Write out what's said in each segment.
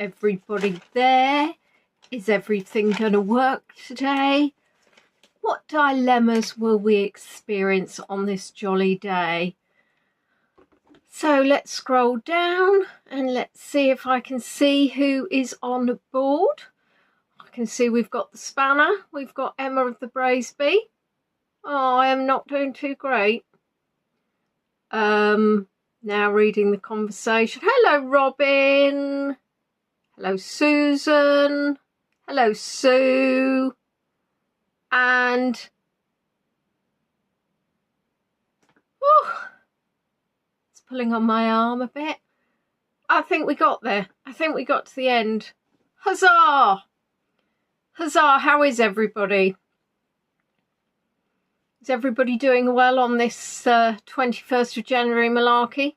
everybody there? Is everything going to work today? What dilemmas will we experience on this jolly day? So let's scroll down and let's see if I can see who is on board. I can see we've got the Spanner, we've got Emma of the Braesby. Oh, I am not doing too great. Now reading the conversation. Hello, Robin. Hello, Susan. Hello, Sue. And it's pulling on my arm a bit. I think we got there. I think we got to the end. Huzzah! Huzzah! How is everybody? Is everybody doing well on this 21st of January malarkey?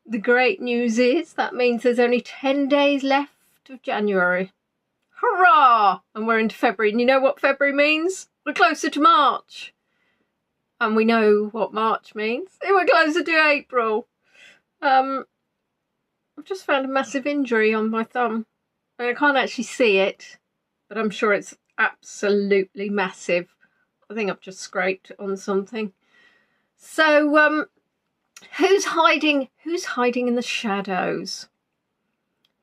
The great news is that means there's only 10 days left of January. Hurrah! And we're into February. And you know what February means? We're closer to March. And we know what March means. We're closer to April. I've just found a massive injury on my thumb. I can't actually see it, but I'm sure it's absolutely massive. I think I've just scraped on something. So, who's hiding in the shadows?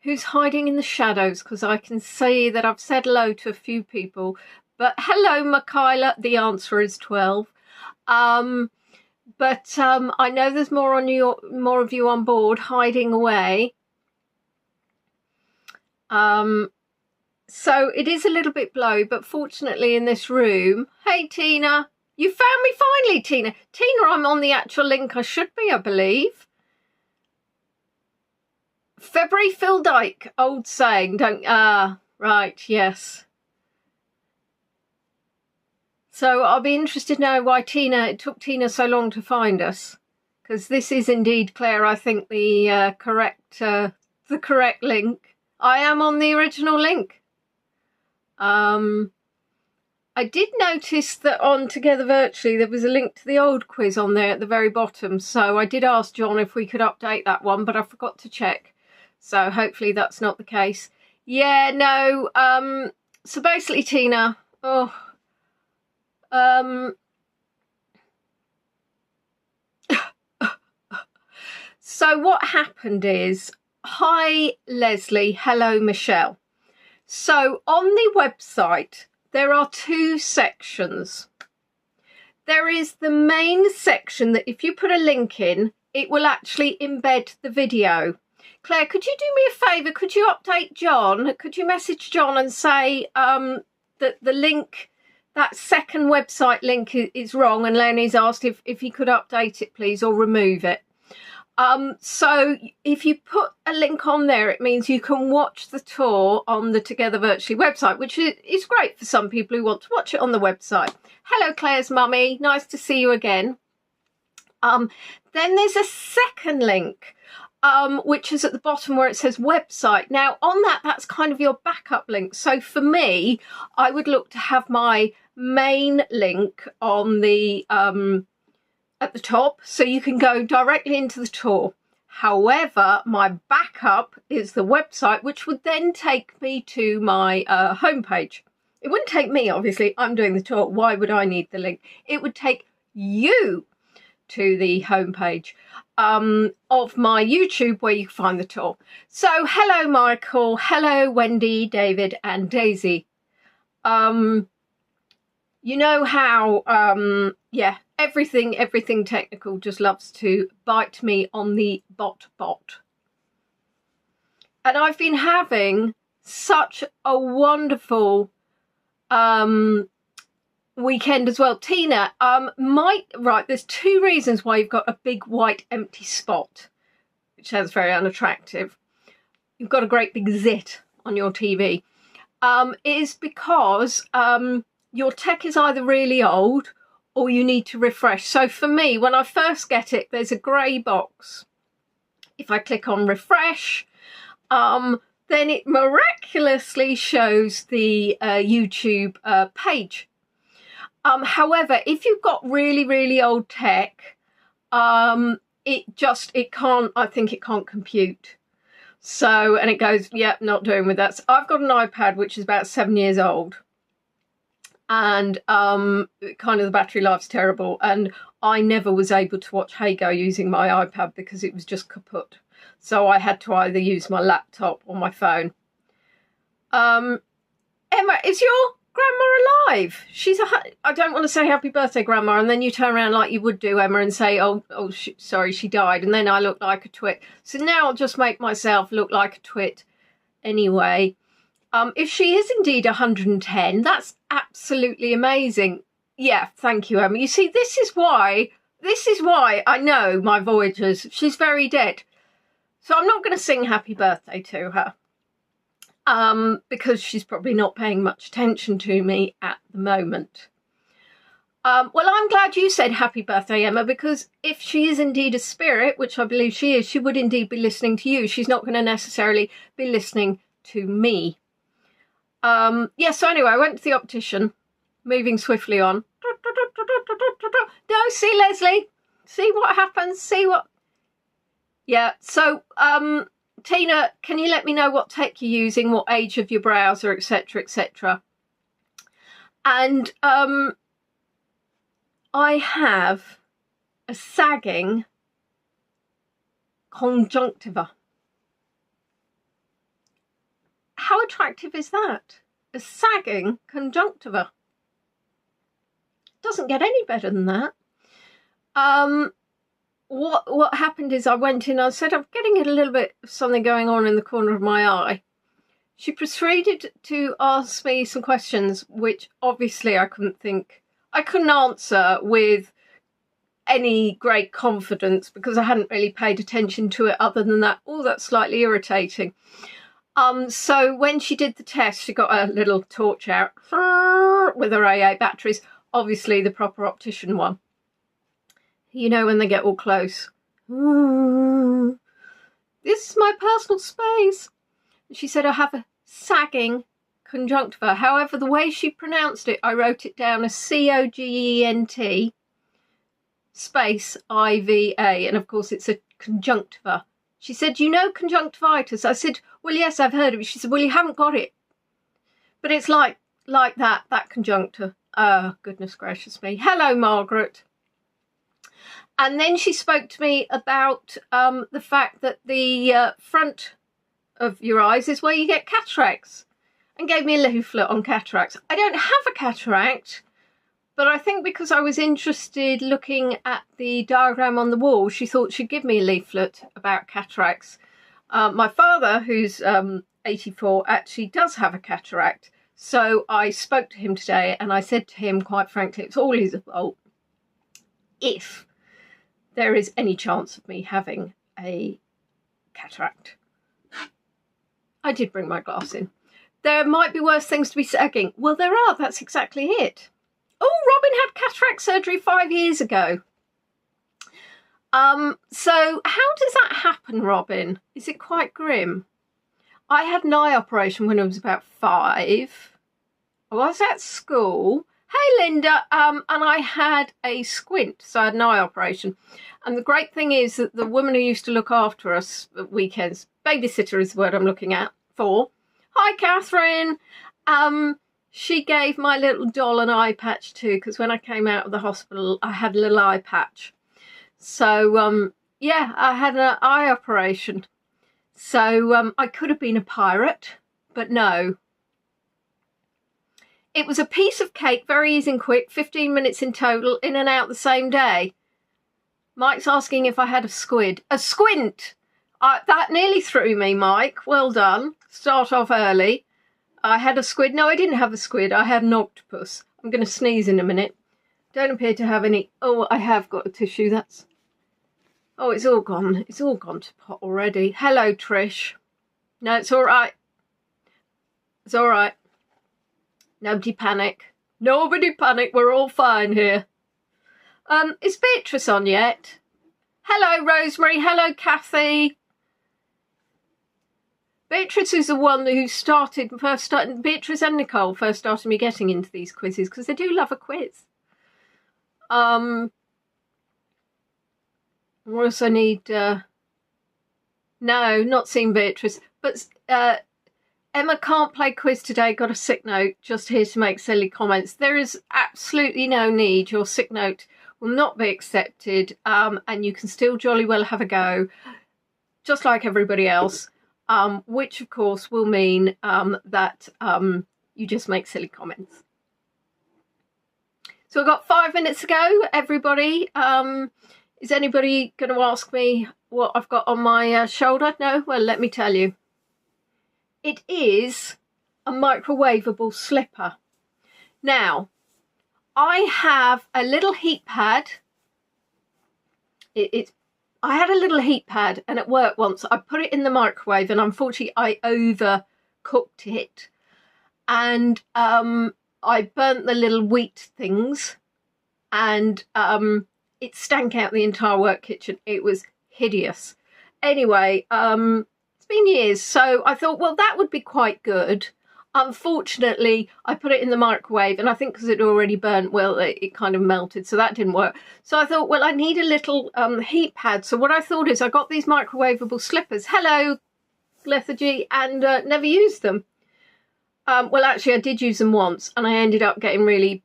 Who's hiding in the shadows? Because I can see that I've said hello to a few people. But hello, Michaela. The answer is 12. I know there's more of you on board hiding away. So it is a little bit blowy, but fortunately in this room... Hey, Tina. You found me finally, Tina. Tina, I'm on the actual link I should be, I believe. February Phil Dyke, old saying, don't... right, yes. So I'll be interested to know why it took Tina so long to find us. Because this is indeed, Claire, I think the correct link. I am on the original link. I did notice that on Together Virtually there was a link to the old quiz on there at the very bottom, so I did ask John if we could update that one, but I forgot to check, so hopefully that's not the case. Yeah, no, so basically, Tina, so what happened is, hi Leslie, hello Michelle. So on the website, there are two sections. There is the main section that if you put a link in, it will actually embed the video. Claire, could you do me a favour? Could you update John? Could you message John and say that the link, that second website link is wrong, and Leonie's asked if he could update it, please, or remove it. So if you put a link on there, it means you can watch the tour on the Together Virtually website, which is great for some people who want to watch it on the website. Hello, Claire's mummy. Nice to see you again. Then there's a second link, which is at the bottom where it says website. Now, on that's kind of your backup link. So for me, I would look to have my main link on the... at the top, so you can go directly into the tour. However, my backup is the website, which would then take me to my homepage. It wouldn't take me, obviously, I'm doing the tour. Why would I need the link? It would take you to the homepage of my YouTube where you can find the tour. So hello Michael, hello Wendy, David and Daisy. You know how yeah, everything technical just loves to bite me on the bot. And I've been having such a wonderful weekend as well. Tina, right, there's two reasons why you've got a big white empty spot, which sounds very unattractive. You've got a great big zit on your TV. It is because your tech is either really old or you need to refresh. So for me, when I first get it, there's a grey box. If I click on refresh, then it miraculously shows the YouTube page. However, if you've got really old tech, it can't compute. So, and it goes, yep, not doing with that. So I've got an iPad which is about 7 years old, and kind of the battery life's terrible, and I never was able to watch Hey Go using my iPad because it was just kaput. So I had to either use my laptop or my phone. Emma, is your grandma alive? I don't want to say happy birthday, grandma, and then you turn around like you would do, Emma, and say, sorry, she died, and then I look like a twit. So now I'll just make myself look like a twit anyway. If she is indeed 110, that's absolutely amazing. Yeah, thank you, Emma. You see, this is why I know my Voyagers. She's very dead. So I'm not going to sing happy birthday to her. Because she's probably not paying much attention to me at the moment. Well, I'm glad you said happy birthday, Emma, because if she is indeed a spirit, which I believe she is, she would indeed be listening to you. She's not going to necessarily be listening to me. Yeah, so anyway, I went to the optician, moving swiftly on. No, see, Leslie, see what happens, see what... Yeah, so, Tina, can you let me know what tech you're using, what age of your browser, etc., etc.? And I have a sagging conjunctiva. How attractive is that? A sagging conjunctiva. Doesn't get any better than that. What happened is I went in, I said, I'm getting a little bit of something going on in the corner of my eye. She proceeded to ask me some questions, which obviously I couldn't answer with any great confidence because I hadn't really paid attention to it other than that. Oh, that's slightly irritating. So when she did the test, she got a little torch out with her AA batteries, obviously the proper optician one. You know, when they get all close. This is my personal space. She said I have a sagging conjunctiva. However, the way she pronounced it, I wrote it down as COGENT space IVA. And of course, it's a conjunctiva. She said, you know conjunctivitis? I said, well, yes, I've heard of it. She said, well, you haven't got it. But it's like that conjunctiva. Oh, goodness gracious me. Hello, Margaret. And then she spoke to me about the fact that the front of your eyes is where you get cataracts, and gave me a leaflet on cataracts. I don't have a cataract, but I think because I was interested looking at the diagram on the wall, she thought she'd give me a leaflet about cataracts. My father, who's 84, actually does have a cataract. So I spoke to him today and I said to him, quite frankly, it's all his fault if there is any chance of me having a cataract. I did bring my glass in. There might be worse things to be sagging. Well, there are. That's exactly it. Oh, Robin had cataract surgery 5 years ago. So how does that happen, Robin? Is it quite grim? I had an eye operation when I was about 5. I was at school. Hey, Linda. And I had a squint, so I had an eye operation. And the great thing is that the woman who used to look after us at weekends, babysitter is the word I'm looking at for. Hi, Catherine. She gave my little doll an eye patch too, because when I came out of the hospital, I had a little eye patch. So, yeah, I had an eye operation. So I could have been a pirate, but no. It was a piece of cake, very easy and quick, 15 minutes in total, in and out the same day. Mike's asking if I had a squid. A squint! That nearly threw me, Mike. Well done. Start off early. I had a squid. No, I didn't have a squid. I had an octopus. I'm going to sneeze in a minute. Don't appear to have any... Oh, I have got a tissue. That's... Oh, it's all gone. It's all gone to pot already. Hello, Trish. No, it's all right. It's all right. Nobody panic. Nobody panic. We're all fine here. Is Beatrice on yet? Hello, Rosemary. Hello, Kathy. Beatrice is the one who Beatrice and Nicole first started me getting into these quizzes because they do love a quiz. We also need No, not seen Beatrice. But Emma can't play quiz today, got a sick note, just here to make silly comments. There is absolutely no need. Your sick note will not be accepted, and you can still jolly well have a go, just like everybody else, which of course will mean that you just make silly comments. So I've got 5 minutes to go, everybody. Is anybody going to ask me what I've got on my shoulder? No? Well, let me tell you. It is a microwavable slipper. Now, I have a little heat pad. I had a little heat pad, and at work once I put it in the microwave, and unfortunately I overcooked it, and I burnt the little wheat things, and it stank out the entire work kitchen. It was hideous. Anyway, it's been years, so I thought, well, that would be quite good. Unfortunately, I put it in the microwave, and I think because it already burnt, well, it kind of melted, so that didn't work. So I thought, well, I need a little heat pad. So what I thought is I got these microwavable slippers. Hello, lethargy, and never used them. Well, actually, I did use them once, and I ended up getting really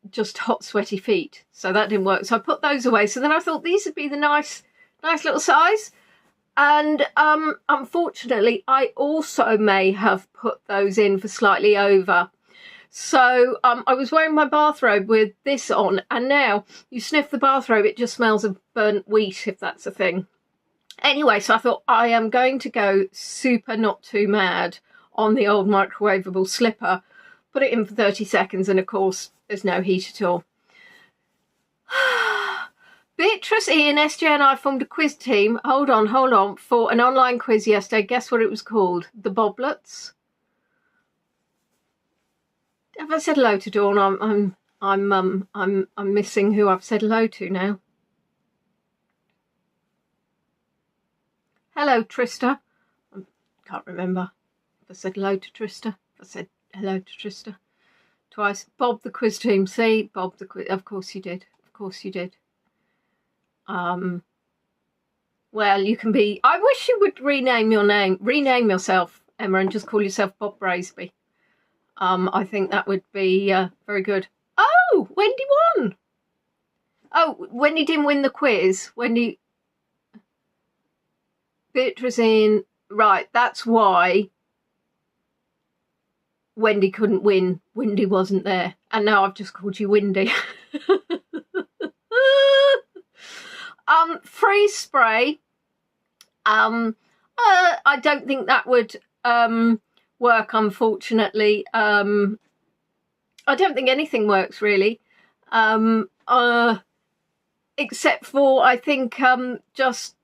just hot, sweaty feet. So that didn't work. So I put those away. So then I thought these would be the nice little size. And unfortunately, I also may have put those in for slightly over. So I was wearing my bathrobe with this on, and now you sniff the bathrobe, it just smells of burnt wheat, if that's a thing. Anyway, so I thought I am going to go super not too mad on the old microwavable slipper, put it in for 30 seconds, and of course, there's no heat at all. Beatrice, Ian, SJ and I formed a quiz team, hold on, for an online quiz yesterday. Guess what it was called? The Boblets. Have I said hello to Dawn? I'm missing who I've said hello to now. Hello, Trista. I can't remember if I said hello to Trista. If I said hello to Trista twice. Bob the quiz team. See, Bob the quiz. Of course you did. Of course you did. Well, you can be, I wish you would rename yourself, Emma, and just call yourself Bob Braisby. I think that would be very good. Oh, Wendy won. Oh, Wendy didn't win the quiz. Wendy, Beatrice in, right, that's why Wendy couldn't win. Wendy wasn't there. And now I've just called you Windy. Freeze spray. I don't think that would work, unfortunately. I don't think anything works really, except for, I think, just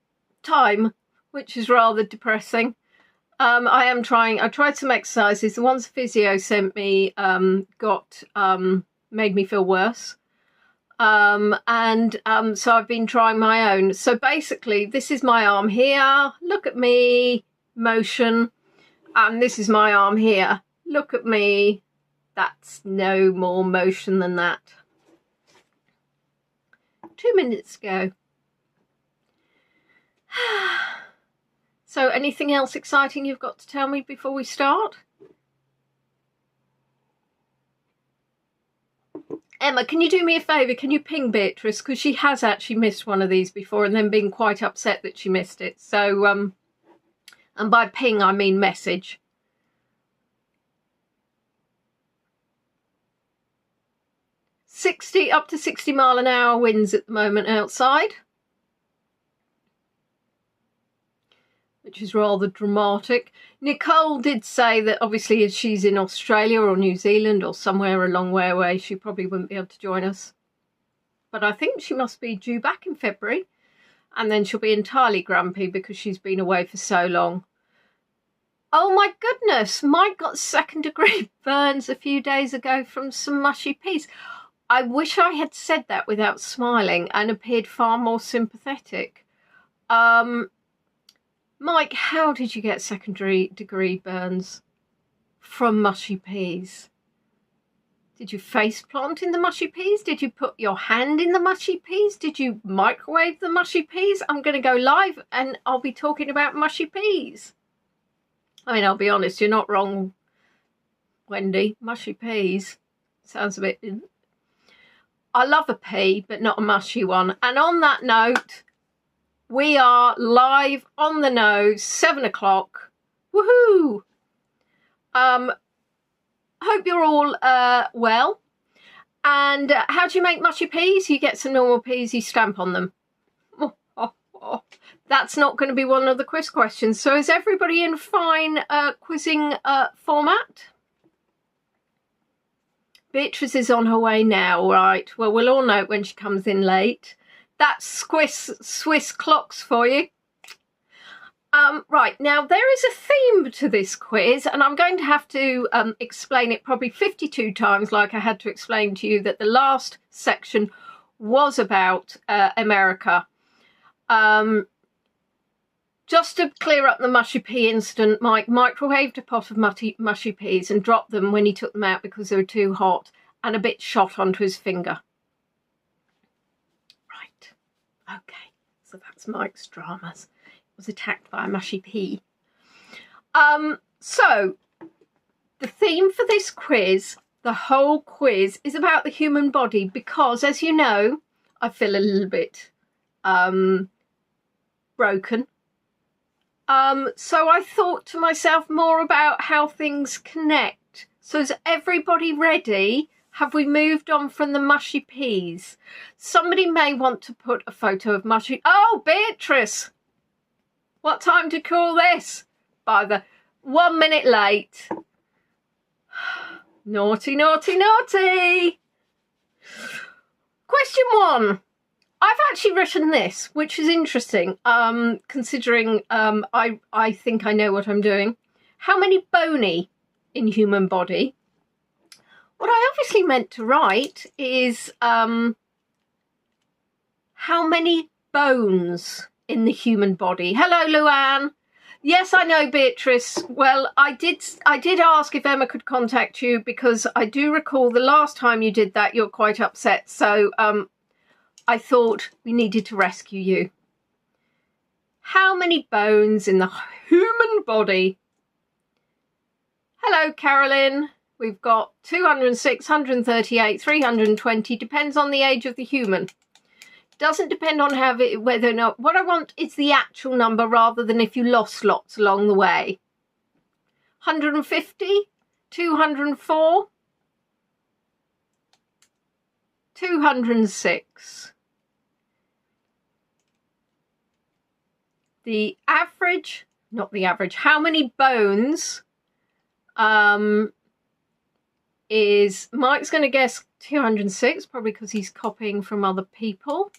time, which is rather depressing. I tried some exercises. The ones physio sent me made me feel worse. So I've been trying my own. So basically, this is my arm here. Look at me, motion. And this is my arm here. Look at me. That's no more motion than that. 2 minutes ago. So anything else exciting you've got to tell me before we start? Emma, can you do me a favour? Can you ping Beatrice? Because she has actually missed one of these before and then been quite upset that she missed it. So, and by ping, I mean message. Up to 60 mile an hour winds at the moment outside, which is rather dramatic. Nicole did say that obviously if she's in Australia or New Zealand or somewhere a long way away, she probably wouldn't be able to join us. But I think she must be due back in February, and then she'll be entirely grumpy because she's been away for so long. Oh my goodness, Mike got 2nd degree burns a few days ago from some mushy peas. I wish I had said that without smiling and appeared far more sympathetic. Mike, how did you get 2nd degree burns from mushy peas? Did you face plant in the mushy peas? Did you put your hand in the mushy peas? Did you microwave the mushy peas? I'm going to go live and I'll be talking about mushy peas. I mean, I'll be honest, you're not wrong, Wendy. Mushy peas sounds a bit... I love a pea, but not a mushy one. And on that note, we are live on the nose, 7 o'clock. Woohoo! Hope you're all well. And how do you make mushy peas? You get some normal peas, you stamp on them. That's not going to be one of the quiz questions. So is everybody in fine quizzing format? Beatrice is on her way now, right? Well, we'll all know it when she comes in late. That's Swiss clocks for you. Right, now there is a theme to this quiz, and I'm going to have to explain it probably 52 times, like I had to explain to you that the last section was about America. Just to clear up the mushy pea incident, Mike microwaved a pot of mushy peas and dropped them when he took them out because they were too hot, and a bit shot onto his finger. Right, okay, so that's Mike's dramas. Was attacked by a mushy pea. So the theme for this quiz, the whole quiz, is about the human body because, as you know, I feel a little bit broken. So I thought to myself more about how things connect. So is everybody ready? Have we moved on from the mushy peas? Somebody may want to put a photo of mushy... Oh, Beatrice! What time to call this? By the 1 minute late. Naughty, naughty, naughty. Question 1. I've actually written this, which is interesting, considering I think I know what I'm doing. How many bony in human body? What I obviously meant to write is how many bones in the human body. Hello, Luann. Yes, I know, Beatrice. Well, I did ask if Emma could contact you because I do recall the last time you did that, you're quite upset. So I thought we needed to rescue you. How many bones in the human body? Hello, Carolyn. We've got 206, 138, 320. Depends on the age of the human. Doesn't depend on whether or not... What I want is the actual number rather than if you lost lots along the way. 150? 204? 206. The average... Not the average. How many bones is... Mike's going to guess 206, probably because he's copying from other people.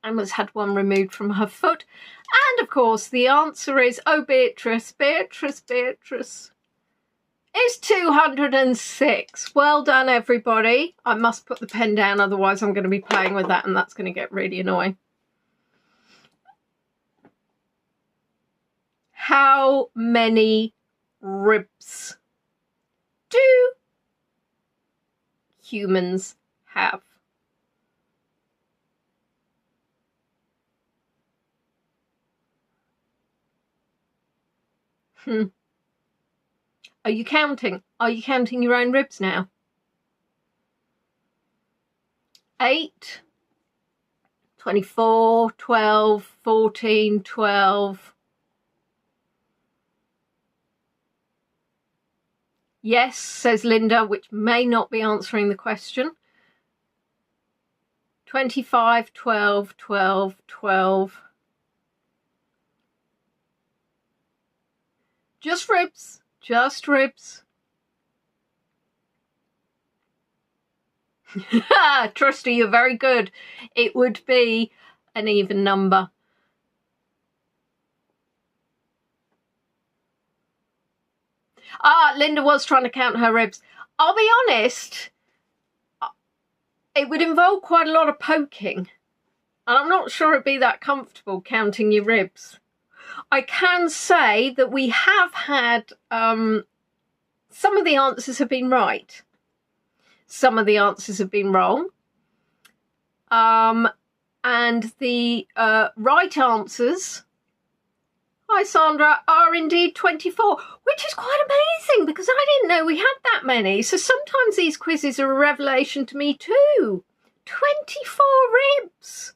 Emma's had one removed from her foot. And, of course, the answer is, oh, Beatrice, Beatrice, Beatrice. It's 206. Well done, everybody. I must put the pen down, otherwise I'm going to be playing with that and that's going to get really annoying. How many ribs do humans have? Are you counting? Are you counting your own ribs now? 8, 24, 12, 14, 12. Yes, says Linda, which may not be answering the question. 25, 12, 12, 12. Just ribs, just ribs. Trusty, you're very good. It would be an even number. Linda was trying to count her ribs. I'll be honest, it would involve quite a lot of poking. And I'm not sure it'd be that comfortable counting your ribs. I can say that we have had, some of the answers have been right. some of the answers have been wrong. And the right answers, hi Sandra, are indeed 24, which is quite amazing because I didn't know we had that many. So sometimes these quizzes are a revelation to me too. 24 ribs.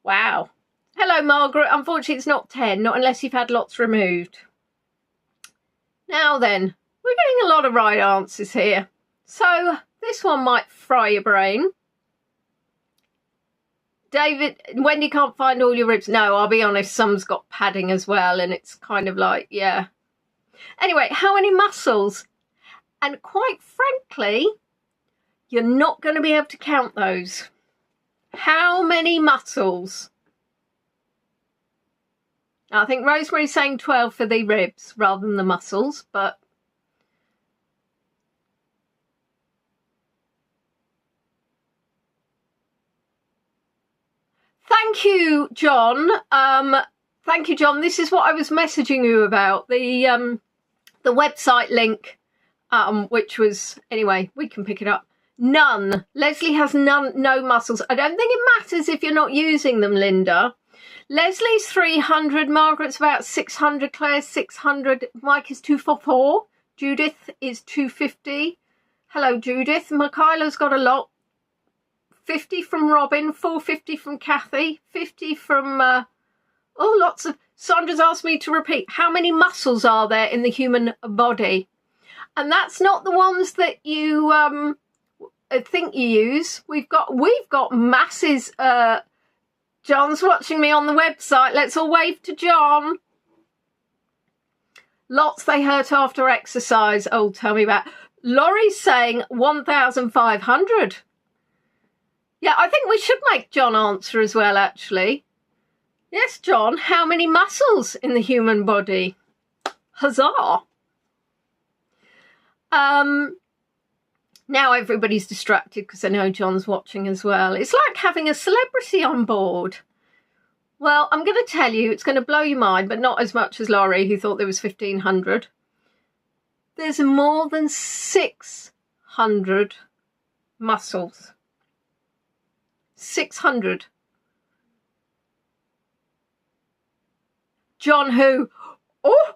Wow. Hello, Margaret. Unfortunately, it's not 10, not unless you've had lots removed. Now then, we're getting a lot of right answers here. So this one might fry your brain. David, Wendy can't find all your ribs. No, I'll be honest, some's got padding as well, and it's kind of like, yeah. Anyway, how many muscles? And quite frankly, you're not going to be able to count those. How many muscles? I think Rosemary's saying 12 for the ribs rather than the muscles, but thank you, John. Thank you, John. This is what I was messaging you about. The website link, which was, anyway, we can pick it up. None. Leslie has no muscles. I don't think it matters if you're not using them, Linda. Leslie's 300, Margaret's about 600, Claire's 600, Mike is 244, Judith is 250. Hello, Judith. Michaela's got a lot. 50 from Robin, 450 from Kathy, 50 from, lots of... Sandra's asked me to repeat, how many muscles are there in the human body? And that's not the ones that you think you use. We've got masses. John's watching me on the website. Let's all wave to John. Lots they hurt after exercise. Oh, tell me about. Laurie's saying 1,500. Yeah, I think we should make John answer as well, actually. Yes, John, how many muscles in the human body? Huzzah! Now everybody's distracted because I know John's watching as well. It's like having a celebrity on board. Well, I'm going to tell you, it's going to blow your mind, but not as much as Laurie, who thought there was 1,500. There's more than 600 muscles. 600. John who? Oh,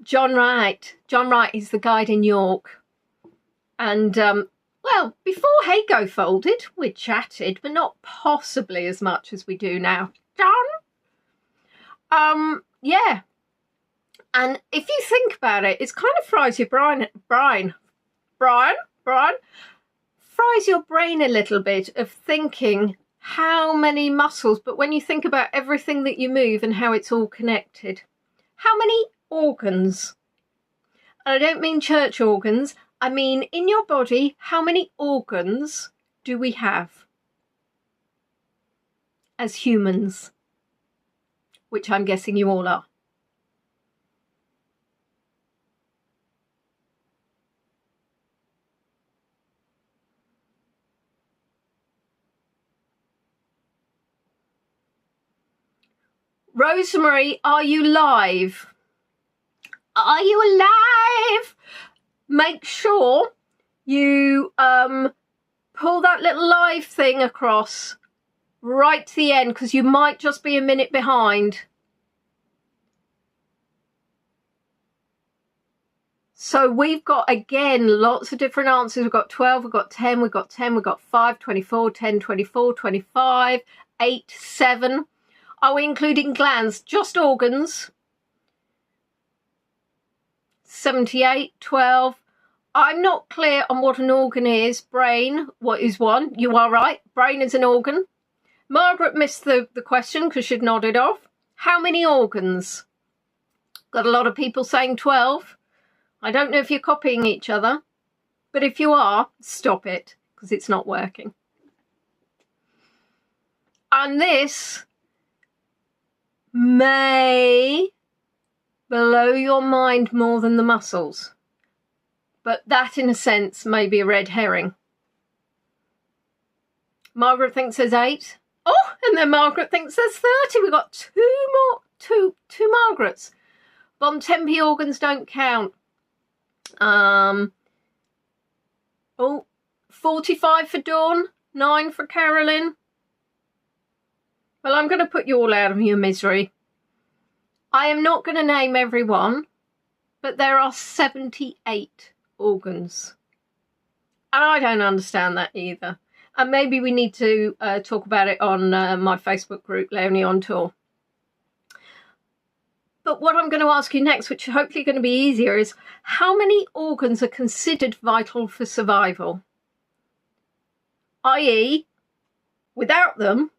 John Wright. John Wright is the guide in York. And, well, before Hago folded, we chatted, but not possibly as much as we do now. John? Yeah. And if you think about it, it's kind of fries your brain. Fries your brain a little bit of thinking how many muscles, but when you think about everything that you move and how it's all connected. How many organs? And I don't mean church organs. I mean, in your body, how many organs do we have as humans? Which I'm guessing you all are. Rosemary, are you live? Are you alive? Make sure you pull that little live thing across right to the end, because you might just be a minute behind. So we've got, again, lots of different answers. We've got 12, we've got 10, we've got 10, we've got 5, 24, 10, 24, 25, 8, 7. Are we including glands? Just organs. 78, 12. I'm not clear on what an organ is. Brain, what is one? You are right. Brain is an organ. Margaret missed the question because she'd nodded off. How many organs? Got a lot of people saying 12. I don't know if you're copying each other, but if you are, stop it because it's not working. And this may blow your mind more than the muscles. But that, in a sense, may be a red herring. Margaret thinks there's 8. Oh, and then Margaret thinks there's 30. We've got two Margarets. Bontempi organs don't count. Oh, Oh, 45 for Dawn, 9 for Carolyn. Well, I'm going to put you all out of your misery. I am not going to name everyone, but there are 78 organs. And I don't understand that either. And maybe we need to talk about it on my Facebook group, Leonie on Tour. But what I'm going to ask you next, which is hopefully going to be easier, is how many organs are considered vital for survival? I.e., without them,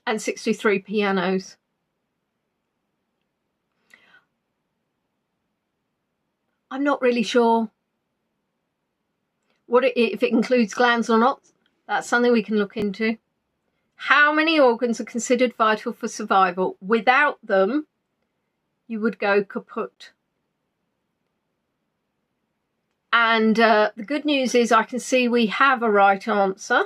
and 63 pianos. I'm not really sure what if it includes glands or not. That's something we can look into. How many organs are considered vital for survival? Without them, you would go kaput. And the good news is I can see we have a right answer and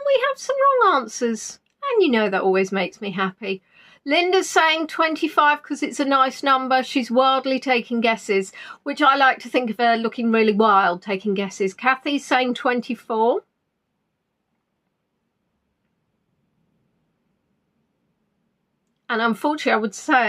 we have some wrong answers. And you know that always makes me happy. Linda's saying 25 because it's a nice number. She's wildly taking guesses, which I like to think of her looking really wild taking guesses. Kathy's saying 24. And unfortunately,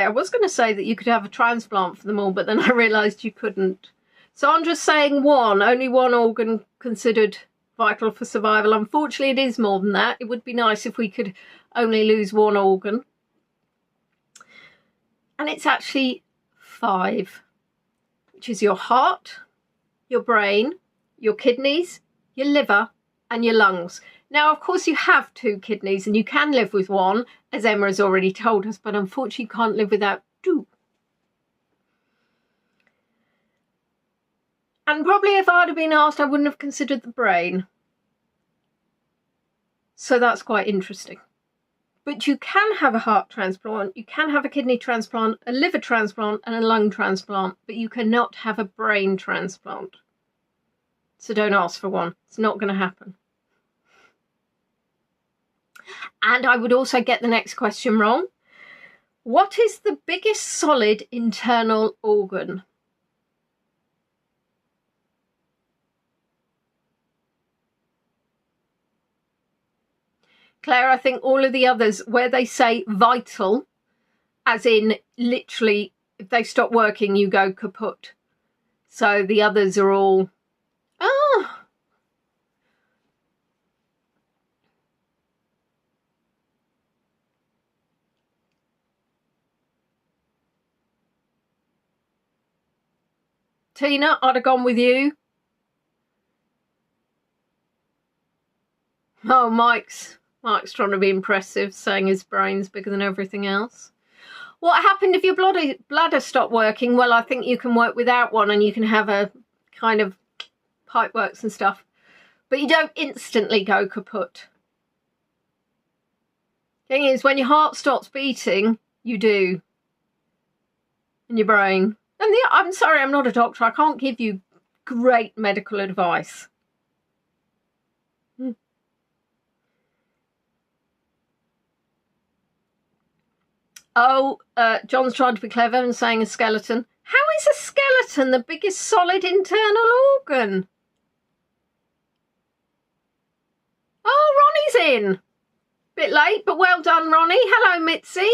I was going to say that you could have a transplant for them all, but then I realised you couldn't. Sandra's saying 1, only 1 organ considered vital for survival. Unfortunately, it is more than that. It would be nice if we could only lose 1 organ. And it's actually 5, which is your heart, your brain, your kidneys, your liver, and your lungs. Now, of course, you have 2 kidneys and you can live with 1, as Emma has already told us, but unfortunately you can't live without 2. And probably if I'd have been asked, I wouldn't have considered the brain. So that's quite interesting. But you can have a heart transplant, you can have a kidney transplant, a liver transplant and a lung transplant, but you cannot have a brain transplant. So don't ask for one. It's not going to happen. And I would also get the next question wrong. What is the biggest solid internal organ? Claire, I think all of the others, where they say vital, as in literally, if they stop working, you go kaput. So the others are all, oh. Tina, I'd have gone with you. Oh, Mike's trying to be impressive, saying his brain's bigger than everything else. What happened if your bladder stopped working? Well, I think you can work without one and you can have a kind of pipe works and stuff. But you don't instantly go kaput. Thing is, when your heart stops beating, you do. In your brain. And I'm sorry, I'm not a doctor. I can't give you great medical advice. Oh, John's trying to be clever and saying a skeleton. How is a skeleton the biggest solid internal organ? Oh, Ronnie's in. Bit late, but well done, Ronnie. Hello, Mitzi.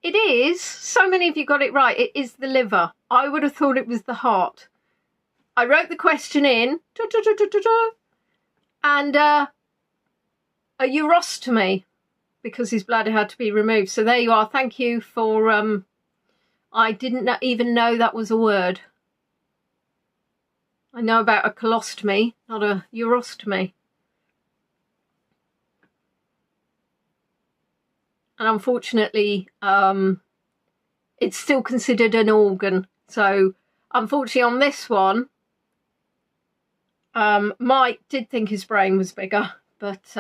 It is. So many of you got it right. It is the liver. I would have thought it was the heart. I wrote the question in. And a urostomy, because his bladder had to be removed. So there you are. Thank you for, I didn't even know that was a word. I know about a colostomy, not a urostomy. And unfortunately, it's still considered an organ. So unfortunately on this one, Mike did think his brain was bigger, but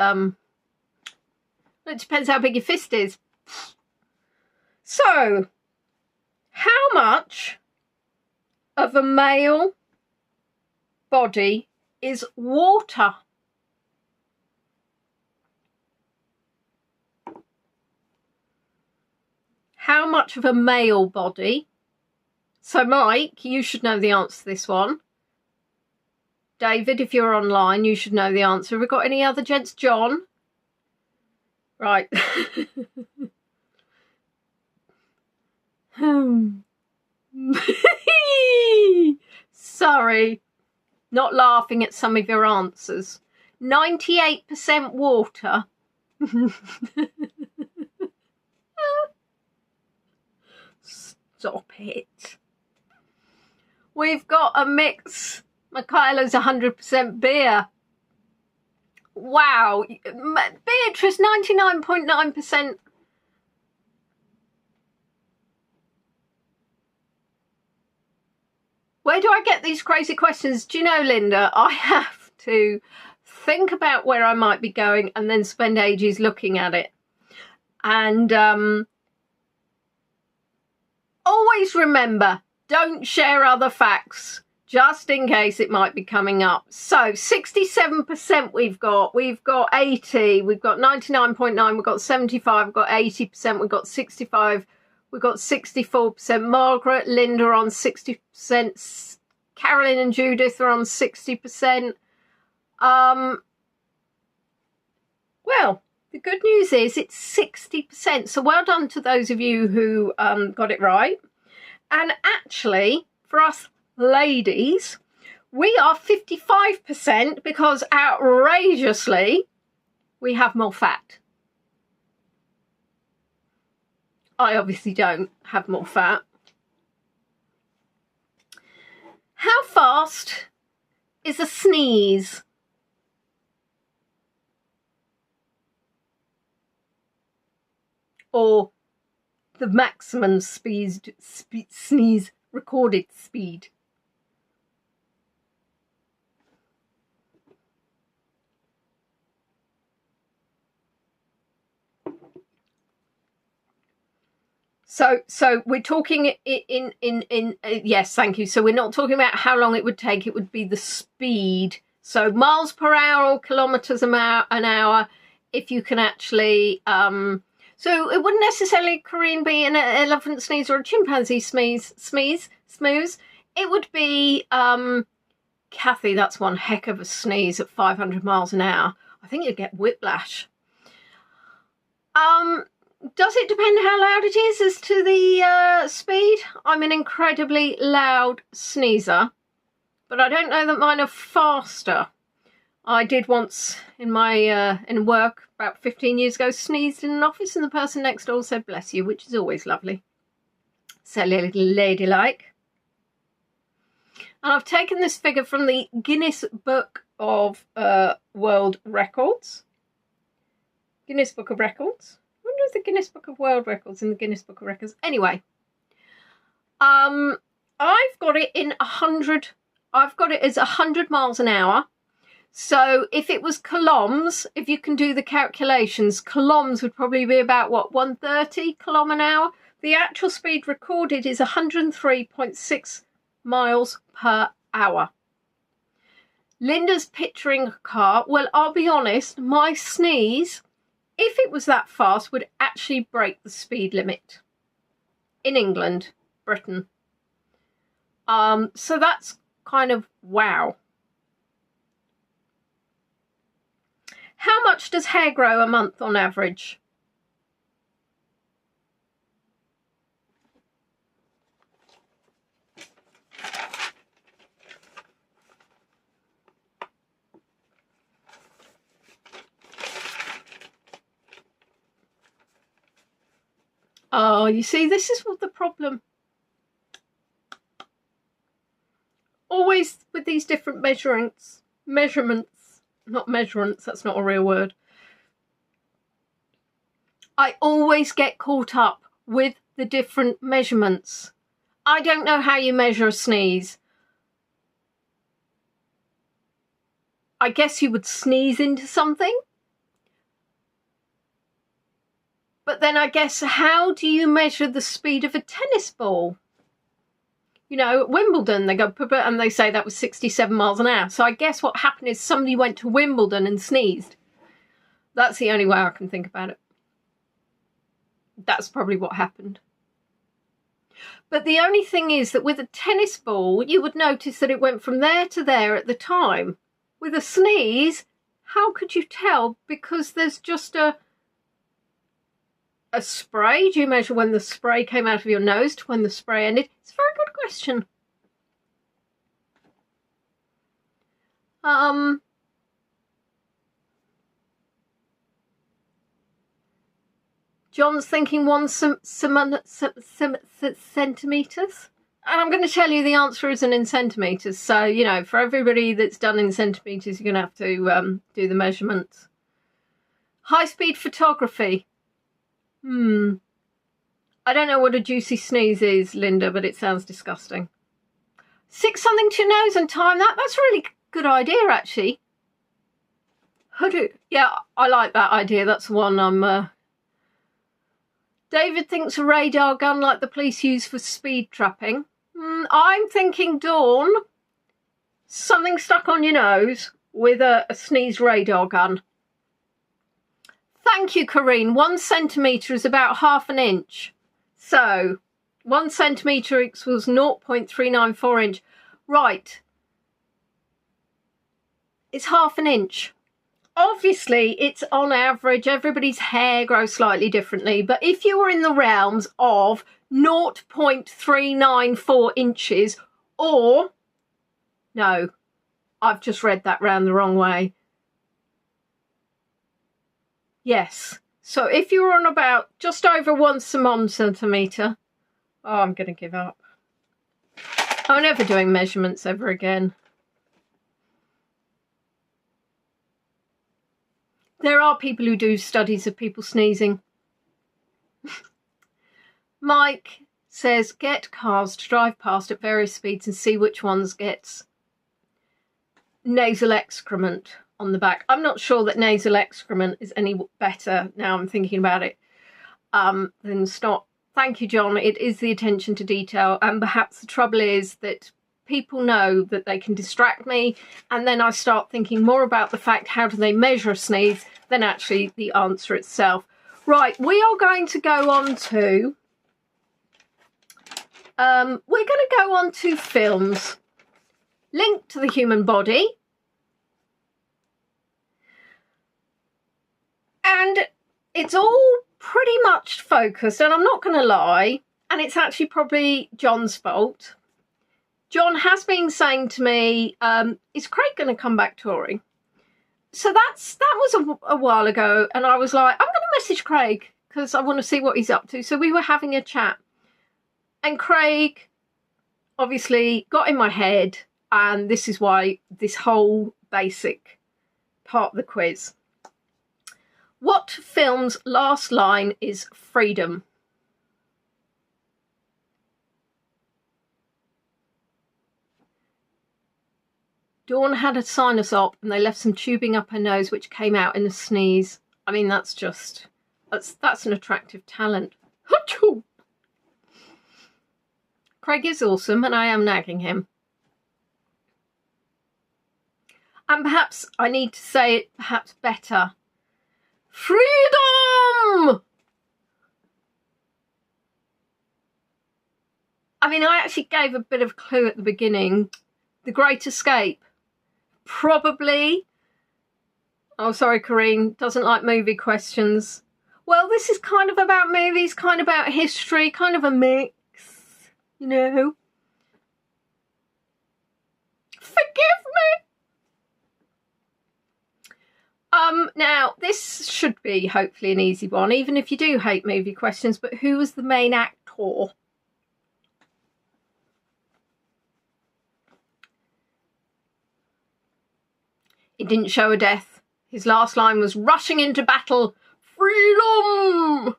it depends how big your fist is. So, how much of a male body is water? How much of a male body? So Mike, you should know the answer to this one. David, if you're online, you should know the answer. Have we got any other gents? John? Right. Sorry. Not laughing at some of your answers. 98% water. Stop it. We've got a mix. Michaela's 100% beer. Wow. Beatrice, 99.9%. Where do I get these crazy questions? Do you know, Linda, I have to think about where I might be going and then spend ages looking at it. And always remember, don't share other facts, just in case it might be coming up. So 67% we've got 80, we've got 99.9, we've got 75, we've got 80%, we've got 65, we've got 64%. Margaret, Linda are on 60%. Carolyn and Judith are on 60%. Well, the good news is it's 60%. So well done to those of you who got it right. And actually, for us ladies, we are 55% because outrageously, we have more fat. I obviously don't have more fat. How fast is a sneeze? Or the maximum sneeze recorded speed? So we're talking yes, thank you. So we're not talking about how long it would take. It would be the speed. So miles per hour or kilometers an hour. If you can actually, so it wouldn't necessarily, Corinne, be an elephant sneeze or a chimpanzee sneeze. It would be, Kathy, that's one heck of a sneeze at 500 miles an hour. I think you'd get whiplash. Does it depend how loud it is as to the speed? I'm an incredibly loud sneezer, but I don't know that mine are faster. I did once in my in work about 15 years ago, sneezed in an office, and the person next door said, "Bless you," which is always lovely. So little ladylike. And I've taken this figure from the Guinness Book of World Records. Guinness Book of Records. I wonder if the Guinness Book of World Records in the Guinness Book of Records. Anyway, I've got it in 100. I've got it as 100 miles an hour. So if it was kilometers, if you can do the calculations, kilometers would probably be about, what, 130 kilometers an hour? The actual speed recorded is 103.6 miles per hour. Linda's picturing a car. Well, I'll be honest, my sneeze, if it was that fast, would actually break the speed limit in England, Britain. So that's kind of wow. How much does hair grow a month on average? Oh, you see, this is what the problem. Always with these different measurements, not measurements, that's not a real word. I always get caught up with the different measurements. I don't know how you measure a sneeze. I guess you would sneeze into something. But then I guess, how do you measure the speed of a tennis ball? You know, at Wimbledon, they go, and they say that was 67 miles an hour. So I guess what happened is somebody went to Wimbledon and sneezed. That's the only way I can think about it. That's probably what happened. But the only thing is that with a tennis ball, you would notice that it went from there to there at the time. With a sneeze, how could you tell? Because there's just a spray. Do you measure when the spray came out of your nose to when the spray ended? It's a very good question. John's thinking 1 centimetres. And I'm going to tell you the answer isn't in centimetres. So, you know, for everybody that's done in centimetres, you're going to have to do the measurements. High-speed photography. I don't know what a juicy sneeze is, Linda, but it sounds disgusting. Stick something to your nose and time that. That's a really good idea, actually. Yeah, I like that idea. That's the one I'm... David thinks a radar gun like the police use for speed trapping. I'm thinking, Dawn, something stuck on your nose with a sneeze radar gun. Thank you, Corrine. 1 centimetre is about ½ an inch. So 1 centimetre equals 0.394 inch. Right. It's ½ an inch. Obviously, it's on average. Everybody's hair grows slightly differently. But if you were in the realms of 0.394 inches or... No, I've just read that round the wrong way. Yes. So if you were on about just over 1 centimetre... Oh, I'm going to give up. I'm never doing measurements ever again. There are people who do studies of people sneezing. Mike says, get cars to drive past at various speeds and see which ones gets nasal excrement on the back. I'm not sure that nasal excrement is any better, now I'm thinking about it, than snot. Thank you, John. It is the attention to detail, and perhaps the trouble is that people know that they can distract me, and then I start thinking more about the fact how do they measure a sneeze than actually the answer itself. Right, we are going to go on to films linked to the human body, and it's all pretty much focused, and I'm not going to lie, and it's actually probably John's fault. John has been saying to me, is Craig going to come back touring? So that was a while ago, and I was like, I'm going to message Craig because I want to see what he's up to. So we were having a chat, and Craig obviously got in my head, and this is why this whole basic part of the quiz. What film's last line is freedom? Dawn had a sinus op and they left some tubing up her nose which came out in a sneeze. I mean, that's an attractive talent. Achoo! Craig is awesome and I am nagging him. And perhaps I need to say it perhaps better. Freedom! I mean, I actually gave a bit of a clue at the beginning. The Great Escape. Probably. Oh, sorry, Corrine. Doesn't like movie questions. Well, this is kind of about movies, kind of about history, kind of a mix, you know. Forgive me. Now, this should be hopefully an easy one, even if you do hate movie questions, but who was the main actor? It didn't show a death. His last line was rushing into battle. Freedom!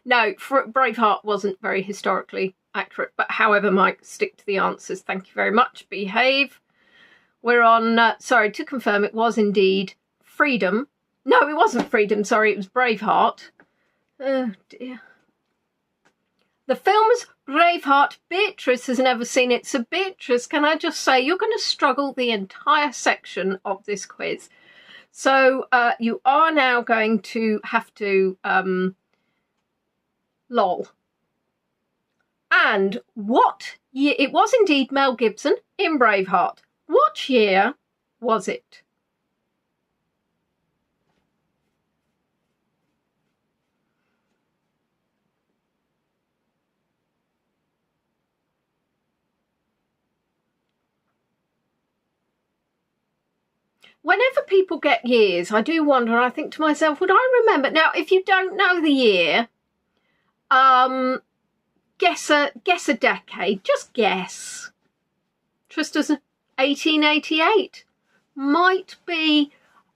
No, Braveheart wasn't very historically accurate, but however, Mike, stick to the answers. Thank you very much. Behave. We're on, sorry, to confirm, it was indeed Freedom. No, it wasn't Freedom, sorry, it was Braveheart. Oh, dear. The film's Braveheart. Beatrice has never seen it. So Beatrice, can I just say, you're going to struggle the entire section of this quiz. So you are now going to have to, lol. And what year? It was indeed Mel Gibson in Braveheart. What year was it? Whenever people get years, I do wonder, I think to myself, would I remember? Now, if you don't know the year, guess a decade. Just guess. Just as 1888 might be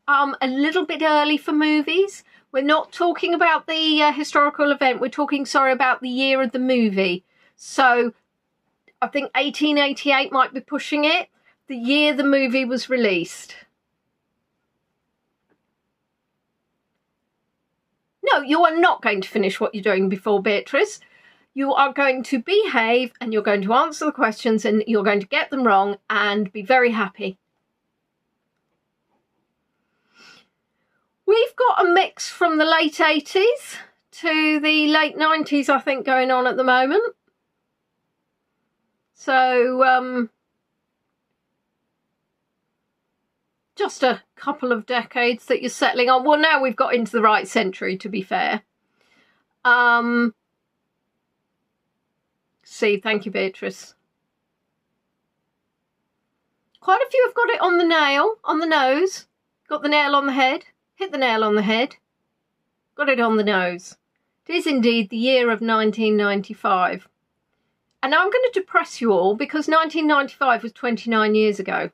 a little bit early for movies. We're not talking about the historical event. We're talking, sorry, about the year of the movie. So I think 1888 might be pushing it. The year the movie was released. No, you are not going to finish what you're doing before, Beatrice. You are going to behave and you're going to answer the questions and you're going to get them wrong and be very happy. We've got a mix from the late 80s to the late 90s, I think, going on at the moment. So, just a couple of decades that you're settling on. Well, now we've got into the right century, to be fair. See, thank you, Beatrice. Quite a few have got it on the nail, on the nose. Got the nail on the head. Hit the nail on the head. Got it on the nose. It is indeed the year of 1995. And now I'm going to depress you all because 1995 was 29 years ago.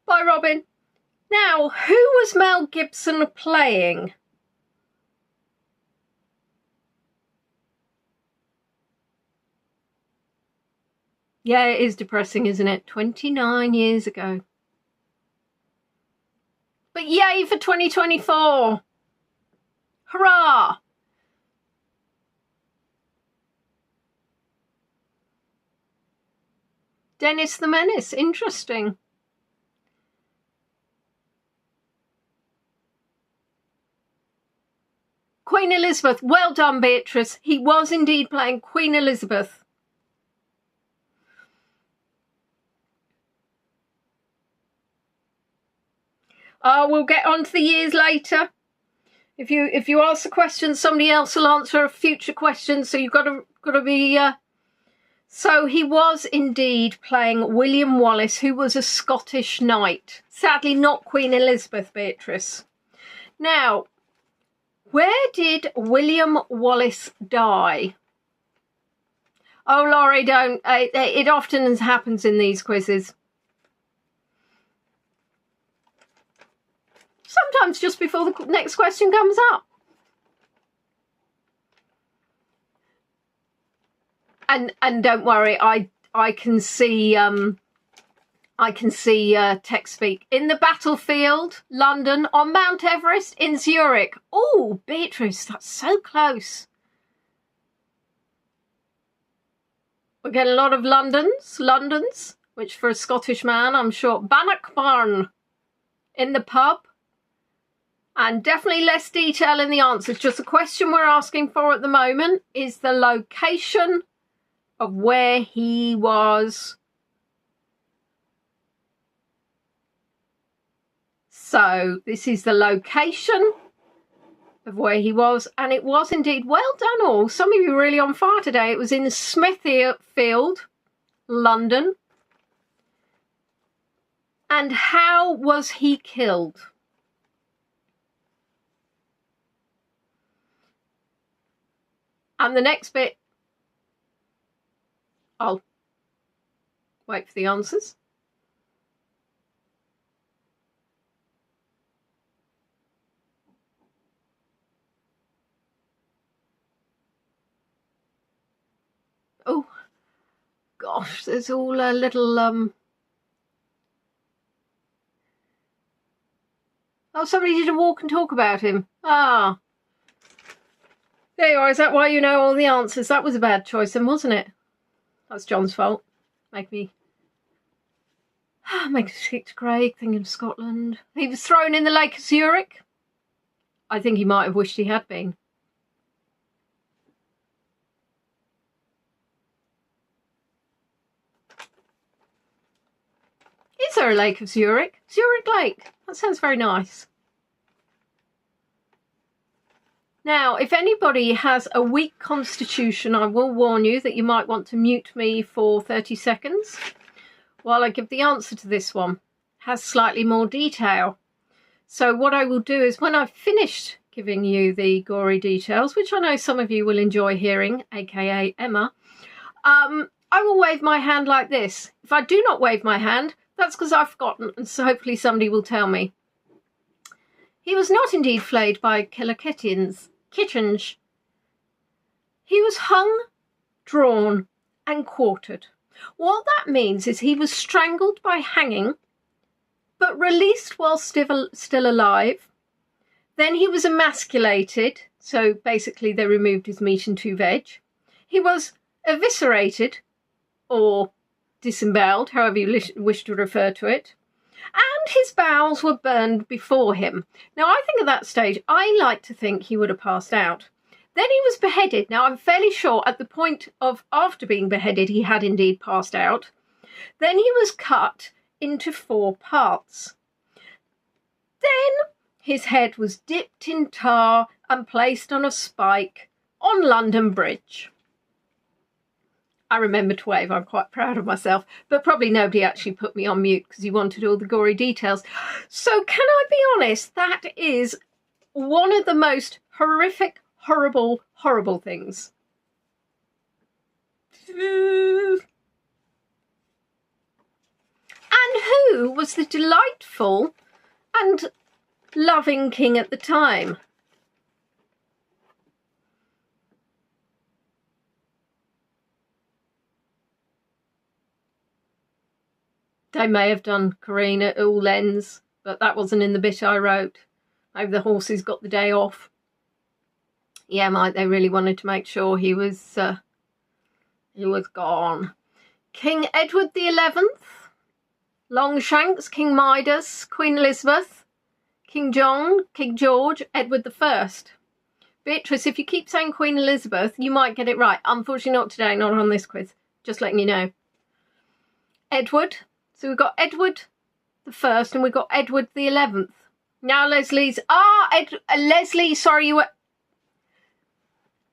Bye, Robin. Now, who was Mel Gibson playing? Yeah, it is depressing, isn't it? 29 years ago. But yay for 2024. Hurrah! Dennis the Menace. Interesting. Queen Elizabeth. Well done, Beatrice. He was indeed playing Queen Elizabeth. We'll get on to the years later. If you ask a question, somebody else will answer a future question. So you've got to be. So he was indeed playing William Wallace, who was a Scottish knight. Sadly, not Queen Elizabeth, Beatrice. Now, where did William Wallace die? Oh, Laurie, don't. It often happens in these quizzes. Sometimes just before the next question comes up. And don't worry, I can see text speak. In the battlefield, London, on Mount Everest, in Zurich. Oh, Beatrice, that's so close. We get a lot of Londons, which for a Scottish man, I'm sure. Bannockburn, in the pub. And definitely less detail in the answers. Just the question we're asking for at the moment is the location of where he was. So this is the location of where he was. And it was indeed, well done all. Some of you are really on fire today. It was in Smithfield, London. And how was he killed? And the next bit, I'll wait for the answers. Oh, gosh, there's all a little, Oh, somebody did a walk and talk about him. Ah. There you are. Is that why you know all the answers? That was a bad choice then, wasn't it? That's John's fault. Make me... Makes me sick to Craig, thinking of Scotland. He was thrown in the Lake of Zurich. I think he might have wished he had been. Is there a Lake of Zurich? Zurich Lake. That sounds very nice. Now, if anybody has a weak constitution, I will warn you that you might want to mute me for 30 seconds while I give the answer to this one. It has slightly more detail. So what I will do is when I've finished giving you the gory details, which I know some of you will enjoy hearing, aka Emma, I will wave my hand like this. If I do not wave my hand, that's because I've forgotten, and so hopefully somebody will tell me. He was not indeed flayed by killer kittens. He was hung, drawn, and quartered. What that means is he was strangled by hanging, but released while still alive. Then he was emasculated, so basically they removed his meat and 2 veg. He was eviscerated, or disemboweled, however you wish to refer to it. And his bowels were burned before him. Now, I think at that stage, I like to think he would have passed out. Then he was beheaded. Now, I'm fairly sure at the point of after being beheaded, he had indeed passed out. Then he was cut into 4 parts. Then his head was dipped in tar and placed on a spike on London Bridge. I remember to wave, I'm quite proud of myself, but probably nobody actually put me on mute because you wanted all the gory details. So can I be honest, that is one of the most horrific, horrible things. And who was the delightful and loving king at the time? They may have done Karina at all ends, but that wasn't in the bit I wrote. Maybe the horses got the day off. Yeah, might they really wanted to make sure he was gone. King Edward the 11th, Longshanks, King Midas, Queen Elizabeth, King John, King George, Edward the 1st. Beatrice, if you keep saying Queen Elizabeth, you might get it right. Unfortunately not today, not on this quiz. Just letting you know. Edward. So we've got Edward the 1st and we've got Edward the 11th. Now Leslie's... Leslie, sorry, you were...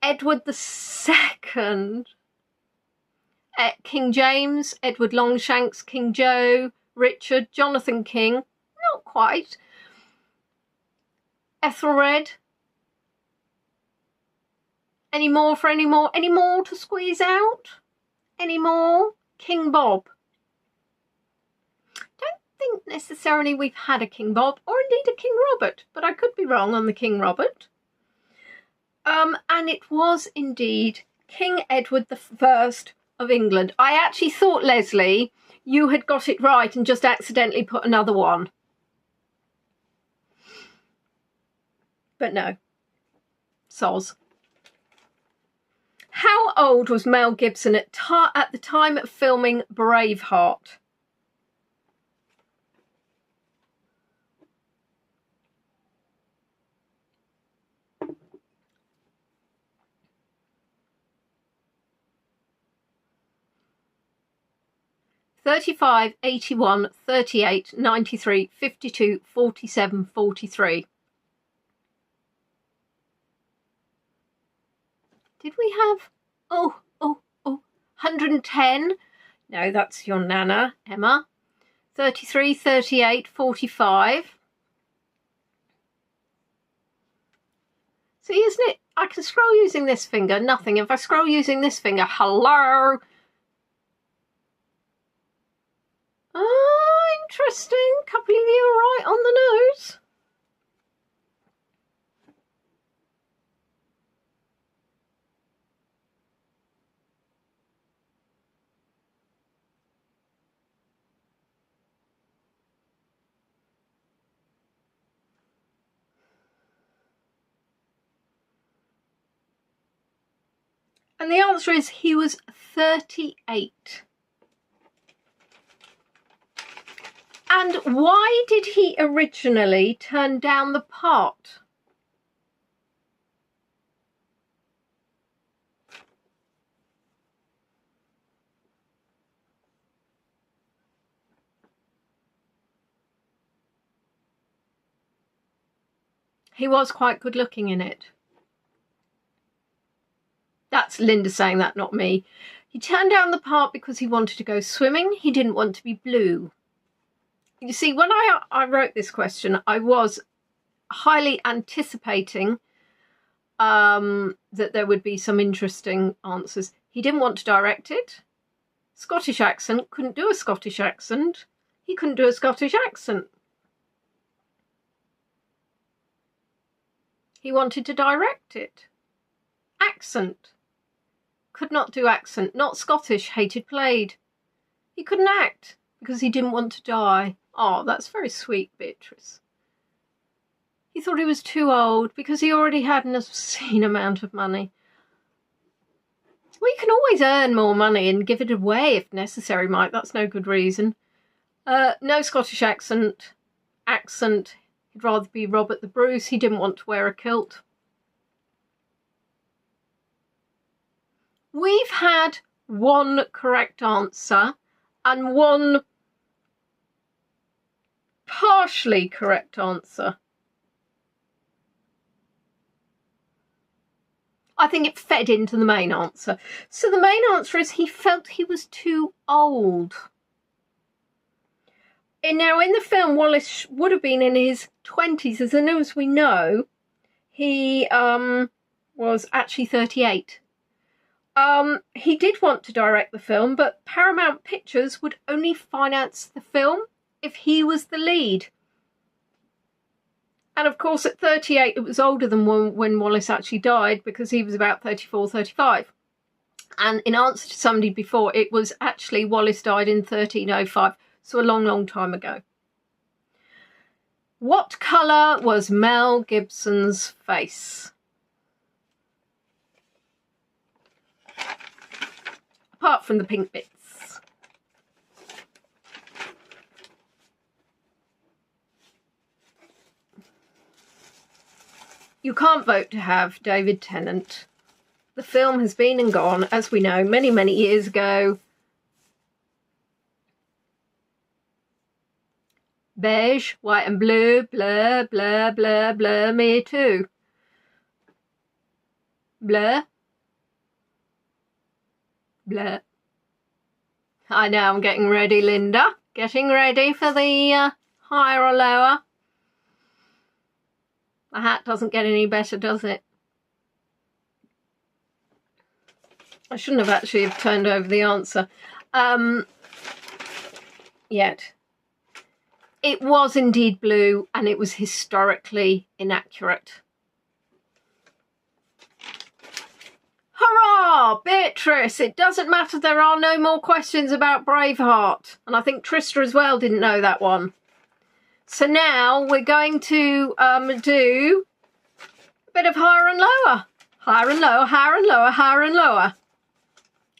Edward the 2nd. King James, Edward Longshanks, King Joe, Richard, Jonathan King. Not quite. Ethelred. Any more for any more? Any more to squeeze out? Any more? King Bob. Think necessarily we've had a King Bob or indeed a King Robert, but I could be wrong on the King Robert. And it was indeed King Edward the 1st of England. I actually thought, Leslie, you had got it right and just accidentally put another one. But no. Soz. How old was Mel Gibson at the time of filming Braveheart? $35, $81, $38, $93, $52, $47, $43. Did we have... Oh, 110? No, that's your Nana, Emma. 33, 38, 45. See, isn't it? I can scroll using this finger, nothing. If I scroll using this finger, hello... Interesting. A couple of you are right on the nose. And the answer is he was 38. And why did he originally turn down the part? He was quite good looking in it. That's Linda saying that, not me. He turned down the part because he wanted to go swimming. He didn't want to be blue. You see, when I wrote this question, I was highly anticipating that there would be some interesting answers. He didn't want to direct it. Scottish accent, couldn't do a Scottish accent. He couldn't do a Scottish accent. He wanted to direct it. Accent. Could not do accent. Not Scottish, hated played. He couldn't act because he didn't want to die. Oh, that's very sweet, Beatrice. He thought he was too old because he already had an obscene amount of money. Well, you can always earn more money and give it away if necessary, Mike. That's no good reason. No Scottish accent. He'd rather be Robert the Bruce. He didn't want to wear a kilt. We've had one correct answer and one partially correct answer. I think it fed into the main answer. So the main answer is he felt he was too old. And now in the film, Wallace would have been in his 20s. As we know, he was actually 38. He did want to direct the film, but Paramount Pictures would only finance the film if he was the lead. And of course, at 38, it was older than when Wallace actually died, because he was about 34, 35. And in answer to somebody before, it was actually Wallace died in 1305, so a long, long time ago. What colour was Mel Gibson's face? Apart from the pink bits. You can't vote to have David Tennant. The film has been and gone, as we know, many, many years ago. Beige, white and blue, blur, blur, blur, blur, me too. Blur. Blur. I know, I'm getting ready, Linda. Getting ready for the higher or lower. The hat doesn't get any better, does it? I shouldn't have actually have turned over the answer yet. It was indeed blue, and it was historically inaccurate. Hurrah, Beatrice! It doesn't matter, there are no more questions about Braveheart. And I think Trista as well didn't know that one. So now we're going to do a bit of higher and lower. Higher and lower, higher and lower, higher and lower.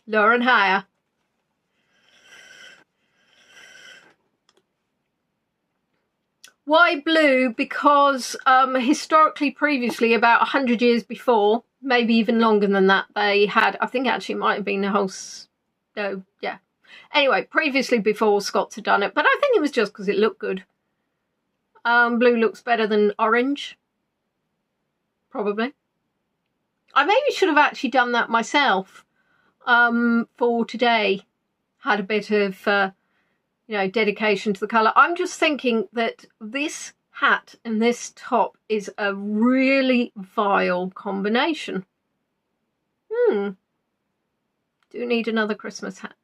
Lower and higher. Why blue? Because historically, previously, about 100 years before, maybe even longer than that, they had, I think actually it might have been a whole, no, yeah. Anyway, previously before Scots had done it, but I think it was just because it looked good. Blue looks better than orange. Probably. I maybe should have actually done that myself for today. Had a bit of, you know, dedication to the colour. I'm just thinking that this hat and this top is a really vile combination. Do need another Christmas hat.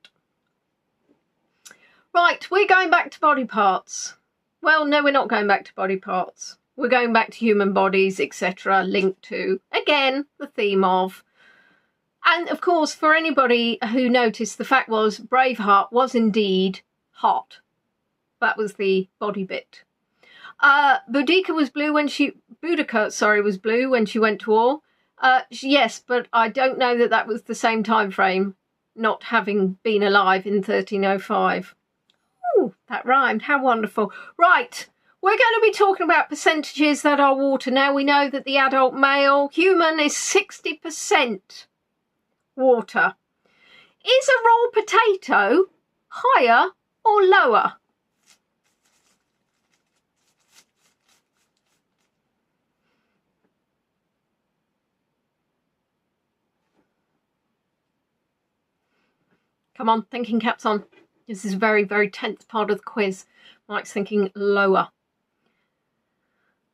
Right, we're going back to body parts. Well, no, we're not going back to body parts. We're going back to human bodies, etc., linked to, again, the theme of. And, of course, for anybody who noticed, the fact was Braveheart was indeed hot. That was the body bit. Boudica was blue when she... Boudica, sorry, was blue when she went to war. Yes, but I don't know that that was the same time frame, not having been alive in 1305. Ooh, That rhymed. How wonderful. Right. We're going to be talking about percentages that are water. Now, we know that the adult male human is 60% water. Is a raw potato higher or lower? Come on, thinking caps on. This is a very, very tense part of the quiz. Mike's thinking lower.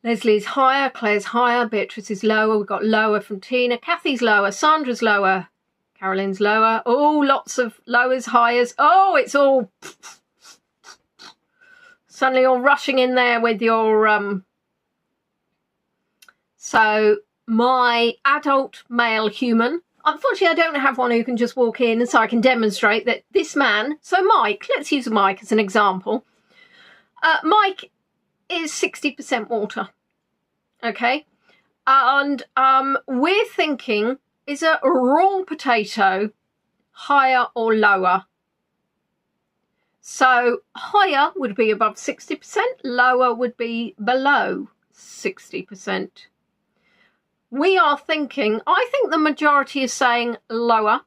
Leslie's higher, Claire's higher, Beatrice is lower. We've got lower from Tina. Kathy's lower, Sandra's lower, Caroline's lower. Oh, lots of lowers, highers. Oh, it's all suddenly all rushing in there with your So my adult male human. Unfortunately, I don't have one who can just walk in, and so I can demonstrate that this man. So Mike, let's use Mike as an example. Mike is 60% water, okay, and we're thinking, is a raw potato higher or lower? So higher would be above 60%, lower would be below 60%. We are thinking, I think the majority is saying lower.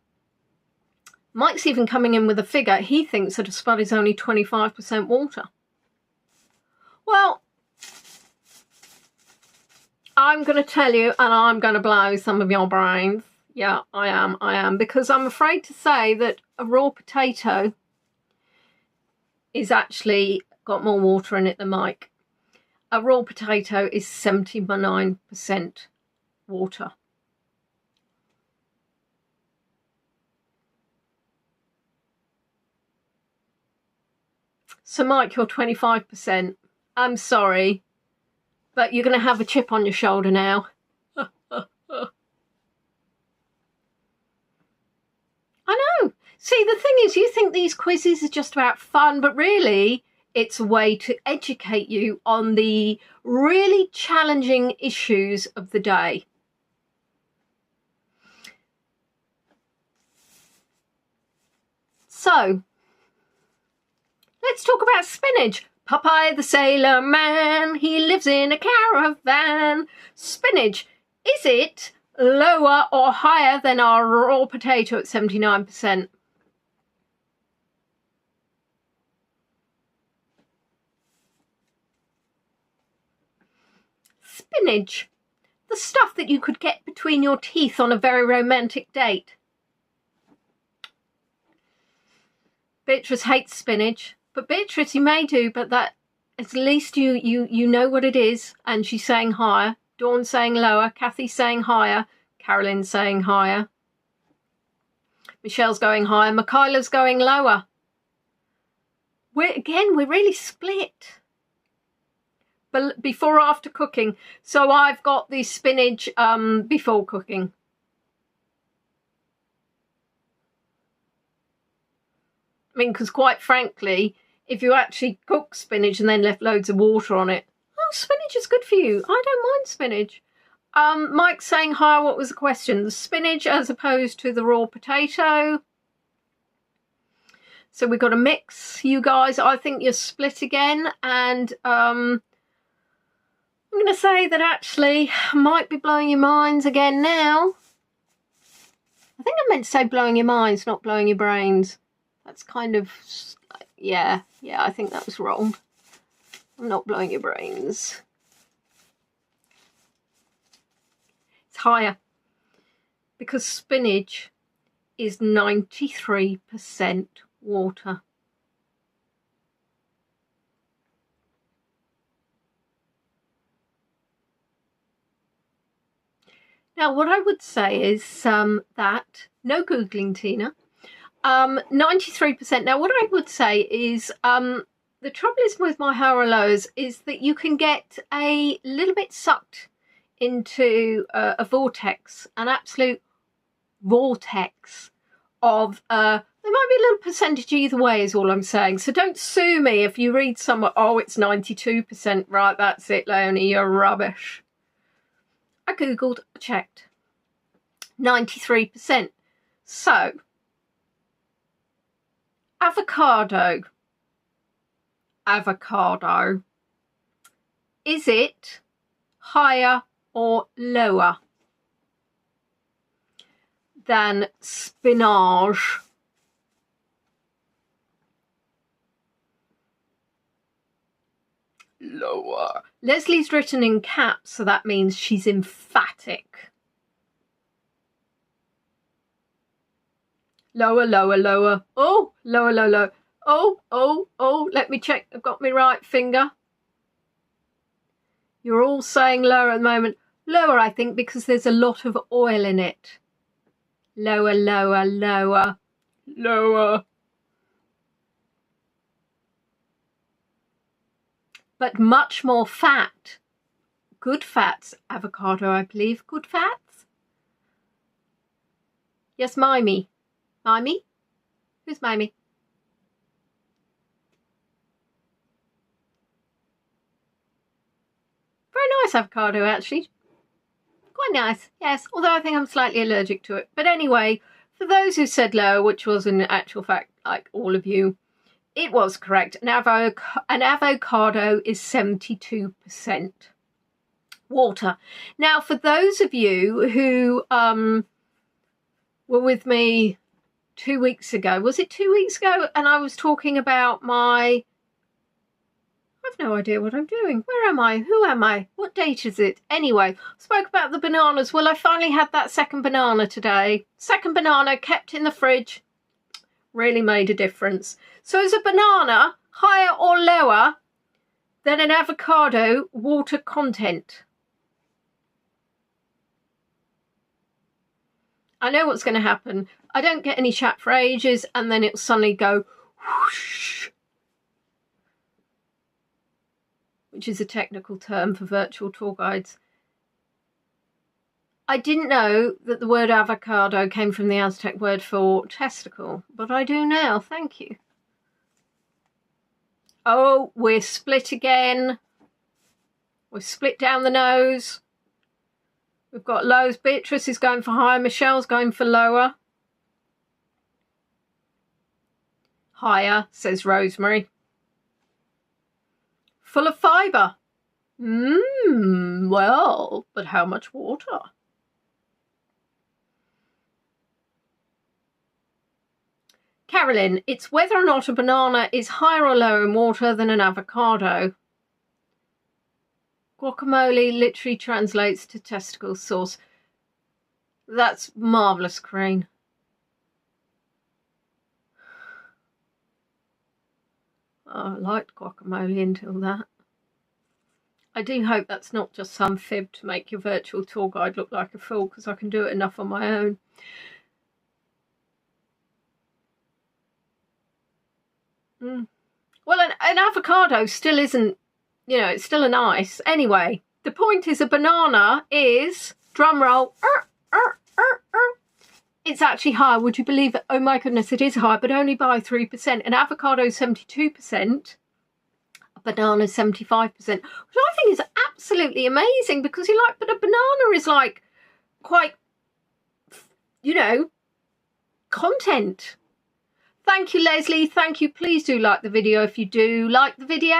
Mike's even coming in with a figure. He thinks that a spud is only 25% water. Well, I'm going to tell you, and I'm going to blow some of your brains. Yeah, I am, because I'm afraid to say that a raw potato is actually got more water in it than Mike. A raw potato is 79% water. So Mike, you're 25%. I'm sorry, but you're going to have a chip on your shoulder now. I know. See, the thing is, you think these quizzes are just about fun, but really it's a way to educate you on the really challenging issues of the day. So, let's talk about spinach. Popeye the Sailor Man, he lives in a caravan. Spinach, is it lower or higher than our raw potato at 79%? Spinach, the stuff that you could get between your teeth on a very romantic date. Beatrice hates spinach. But Beatrice, you may do, but that at least you know what it is. And she's saying higher. Dawn's saying lower. Kathy's saying higher. Caroline's saying higher. Michelle's going higher. Michaela's going lower. We're really split. But before or after cooking. So I've got the spinach before cooking. I mean, because quite frankly, if you actually cook spinach and then left loads of water on it, oh, spinach is good for you. I don't mind spinach. Mike's saying higher. What was the question? The spinach as opposed to the raw potato. So we've got a mix, you guys. I think you're split again. And I'm going to say that actually I might be blowing your minds again now. I think I meant to say blowing your minds, not blowing your brains. That's kind of... Yeah, I think that was wrong. I'm not blowing your brains. It's higher. Because spinach is 93% water. Now, what I would say is that, no Googling, Tina, 93%. Now, what I would say is the trouble is with my higher or lows is that you can get a little bit sucked into a vortex, an absolute vortex of, there might be a little percentage either way is all I'm saying. So don't sue me if you read somewhere, oh, it's 92%. Right, that's it, Leonie, you're rubbish. I Googled, checked. 93%. So, avocado. avocado. Is it higher or lower than spinach? Lower. Leslie's written in caps, so that means she's emphatic. Lower, lower, lower. Oh, lower, lower, lower. Oh, oh, oh, let me check. I've got my right finger. You're all saying lower at the moment. Lower, I think, because there's a lot of oil in it. Lower, lower, lower, lower. But much more fat. Good fats. Avocado, I believe. Good fats. Yes, Mimey. Mimey? Who's Mimey? Very nice avocado, actually. Quite nice, yes. Although I think I'm slightly allergic to it. But anyway, for those who said low, which was in actual fact like all of you, it was correct. An avocado is 72% water. Now, for those of you who were with me 2 weeks ago, was it 2 weeks ago? And I was talking about I've no idea what I'm doing. Where am I? Who am I? What date is it? Anyway, spoke about the bananas. Well, I finally had that second banana today. Second banana kept in the fridge. Really made a difference. So is a banana higher or lower than an avocado water content? I know what's going to happen. I don't get any chat for ages and then it'll suddenly go whoosh, which is a technical term for virtual tour guides. I didn't know that the word avocado came from the Aztec word for testicle, but I do now, thank you. Oh, we're split again. We're split down the nose. We've got lows. Beatrice is going for higher. Michelle's going for lower. Higher, says Rosemary. Full of fibre. Well, but how much water? Carolyn, it's whether or not a banana is higher or lower in water than an avocado. Guacamole literally translates to testicle sauce. That's marvellous, Crane. Oh, I liked guacamole until that. I do hope that's not just some fib to make your virtual tour guide look like a fool, because I can do it enough on my own. Well, an avocado still isn't, you know, it's still an ice. Anyway, the point is a banana is, drum roll, it's actually higher. Would you believe it? Oh my goodness, it is higher, but only by 3%. An avocado is 72%. A banana is 75%, which I think is absolutely amazing because you like, but a banana is like quite, you know, content. Thank you, Leslie. Thank you. Please do like the video if you do like the video.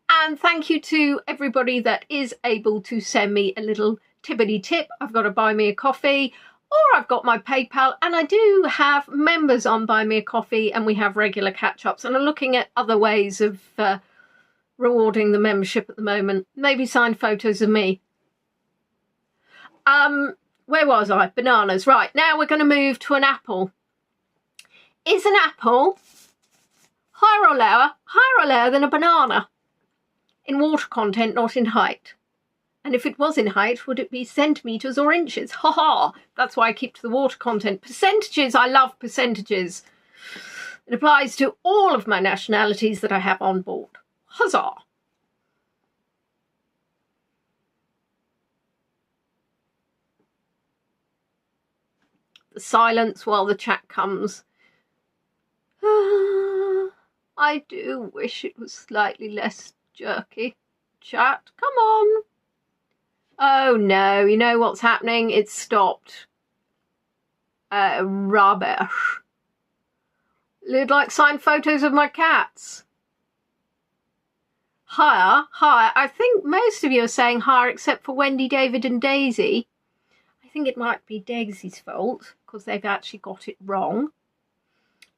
And thank you to everybody that is able to send me a little tibbity tip. I've got to buy me a coffee, or I've got my PayPal, and I do have members on Buy Me a Coffee, and we have regular catch-ups, and I'm looking at other ways of rewarding the membership at the moment. Maybe signed photos of me. Where was I? Bananas. Right, now we're going to move to an apple. Is an apple higher or lower than a banana in water content, not in height? And if it was in height, would it be centimetres or inches? Ha ha! That's why I keep to the water content. Percentages, I love percentages. It applies to all of my nationalities that I have on board. Huzzah! The silence while the chat comes. I do wish it was slightly less jerky. Chat, come on. Oh no, you know what's happening? It's stopped. Rubbish. You'd like signed photos of my cats? Higher, higher. I think most of you are saying higher except for Wendy, David and Daisy. I think it might be Daisy's fault because they've actually got it wrong.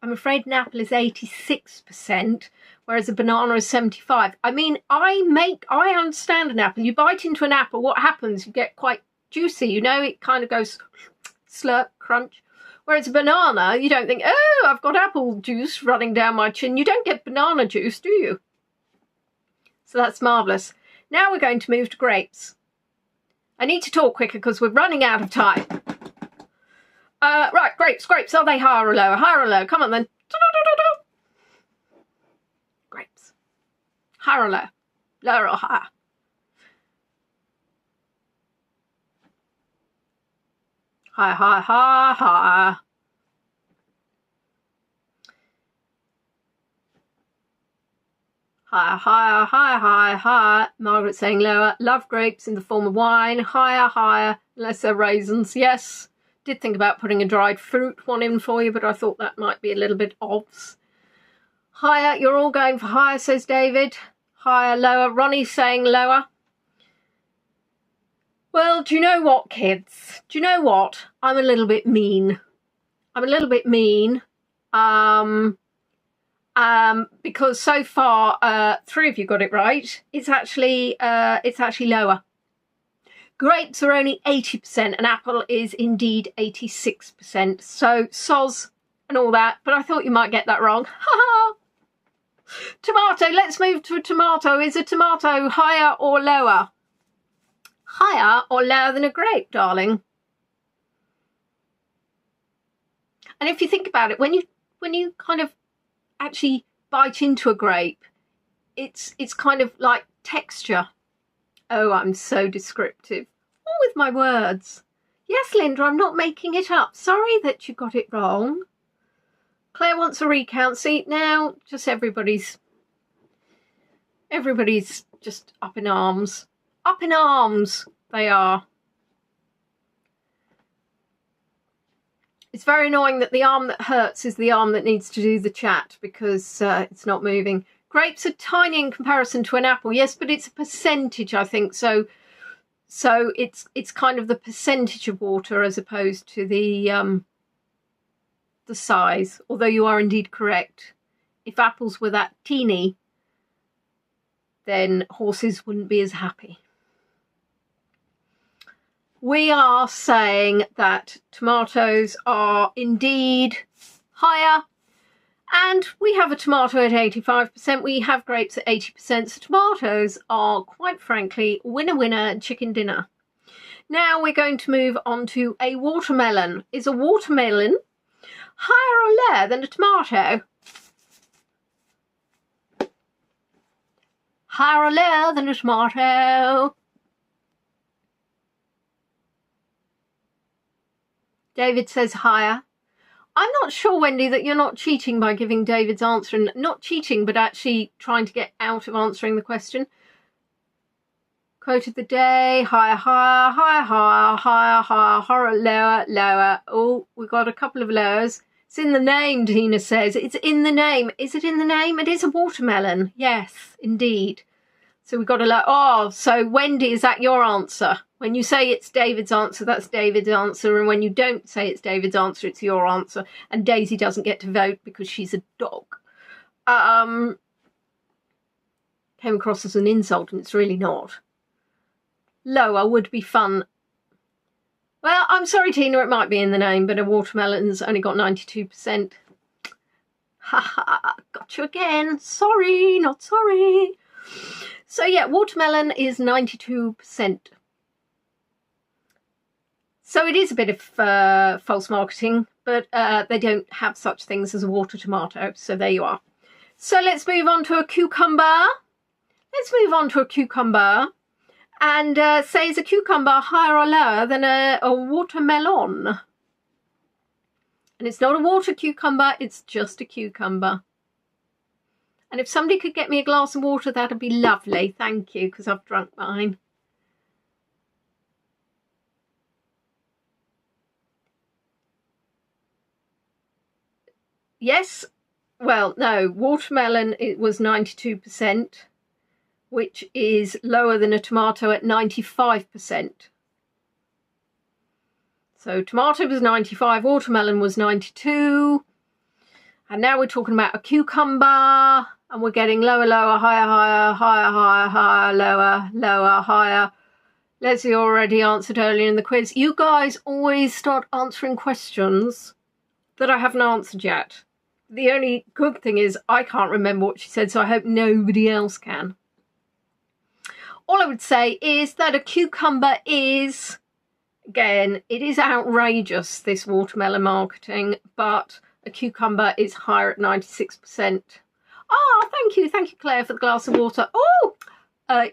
I'm afraid an apple is 86%, whereas a banana is 75%. I mean, I understand an apple. You bite into an apple, what happens? You get quite juicy, you know, it kind of goes slurp, crunch. Whereas a banana, you don't think, oh, I've got apple juice running down my chin. You don't get banana juice, do you? So that's marvellous. Now we're going to move to grapes. I need to talk quicker because we're running out of time. Right, grapes. Are they higher or lower? Higher or lower? Come on then. Grapes. Higher or lower? Lower or higher? Higher, higher, higher, higher. Higher, higher, higher, higher, higher. Margaret's saying lower. Love grapes in the form of wine. Higher, higher. Unless they're raisins. Yes. Did think about putting a dried fruit one in for you, but I thought that might be a little bit obvious. Higher. You're all going for higher, says David. Higher, lower. Ronnie's saying lower. Well, do you know what, kids? Do you know what? I'm a little bit mean. I'm a little bit mean. Because so far, 3 of you got it right. It's actually lower. Grapes are only 80%, and apple is indeed 86%. So soz and all that, but I thought you might get that wrong. Tomato, let's move to a tomato. Is a tomato higher or lower? Higher or lower than a grape, darling? And if you think about it, when you kind of actually bite into a grape, it's kind of like texture. Oh, I'm so descriptive. All with my words. Yes, Linda, I'm not making it up. Sorry that you got it wrong. Claire wants a recount. See, now just everybody's just up in arms. Up in arms, they are. It's very annoying that the arm that hurts is the arm that needs to do the chat because it's not moving. Grapes are tiny in comparison to an apple, yes, but it's a percentage, I think. So it's kind of the percentage of water as opposed to the size. Although you are indeed correct. If apples were that teeny, then horses wouldn't be as happy. We are saying that tomatoes are indeed higher. And we have a tomato at 85%, we have grapes at 80%, so tomatoes are, quite frankly, winner, chicken dinner. Now we're going to move on to a watermelon. Is a watermelon higher or lower than a tomato? Higher or lower than a tomato? David says higher. I'm not sure, Wendy, that you're not cheating by giving David's answer, and not cheating, but actually trying to get out of answering the question. Quote of the day, higher, higher, higher, higher, higher, higher, higher, lower, lower. Oh, we've got a couple of lowers. It's in the name, Tina says. It's in the name. Is it in the name? It is a watermelon. Yes, indeed. So we've got a low. Oh, so Wendy, is that your answer? When you say it's David's answer, that's David's answer. And when you don't say it's David's answer, it's your answer. And Daisy doesn't get to vote because she's a dog. Came across as an insult, and it's really not. Lower would be fun. Well, I'm sorry, Tina, it might be in the name, but a watermelon's only got 92%. Haha, got you again. Sorry, not sorry. So yeah, watermelon is 92%. So it is a bit of false marketing, but they don't have such things as a water tomato. So there you are. So let's move on to a cucumber. Let's move on to a cucumber. And say, is a cucumber higher or lower than a watermelon? And it's not a water cucumber, it's just a cucumber. And if somebody could get me a glass of water, that'd be lovely. Thank you, because I've drunk mine. Yes, well, no, watermelon, it was 92%. which is lower than a tomato at 95%. So tomato was 95, watermelon was 92. And now we're talking about a cucumber, and we're getting lower, lower, higher, higher, higher, higher, higher, lower, lower, higher. Leslie already answered earlier in the quiz. You guys always start answering questions that I haven't answered yet. The only good thing is I can't remember what she said, so I hope nobody else can. All I would say is that a cucumber is, again, it is outrageous, this watermelon marketing, but a cucumber is higher at 96%. Oh, thank you, Claire, for the glass of water. Oh,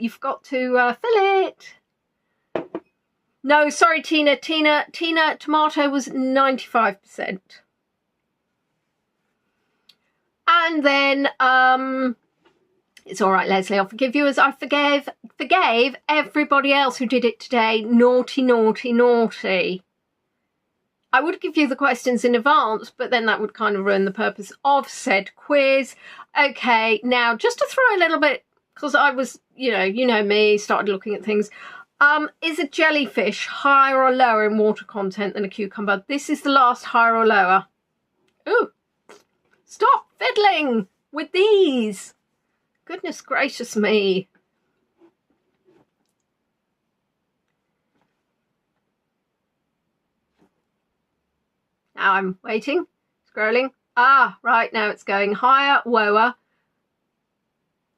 you've got to fill it. No, sorry, Tina, tomato was 95%. And then, it's all right, Leslie, I'll forgive you as I forgave everybody else who did it today. Naughty, naughty, naughty. I would give you the questions in advance, but then that would kind of ruin the purpose of said quiz. Okay, now just to throw a little bit, because I was, you know me, started looking at things. Is a jellyfish higher or lower in water content than a cucumber? This is the last, higher or lower. Ooh, stop fiddling with these. Goodness gracious me. Now I'm waiting, scrolling. Ah, right, now it's going higher, lower,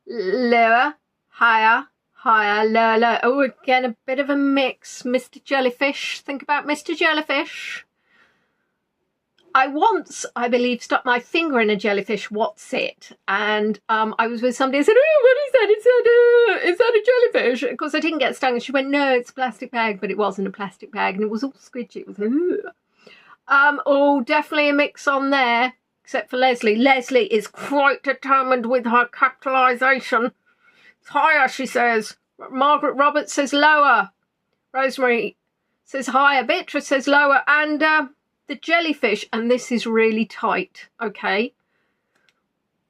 lower, higher, higher, lower, lower. Oh, again, a bit of a mix. Mr. Jellyfish. Think about Mr. Jellyfish. I once, I believe, stuck my finger in a jellyfish. What's it? And I was with somebody and said, oh, what is that? Is that a jellyfish? Of course, I didn't get stung. And she went, no, it's a plastic bag. But it wasn't a plastic bag. And it was all squidgy. It was, oh, definitely a mix on there. Except for Leslie. Leslie is quite determined with her capitalisation. It's higher, she says. Margaret Roberts says lower. Rosemary says higher. Beatrice says lower. And the jellyfish, and this is really tight, okay?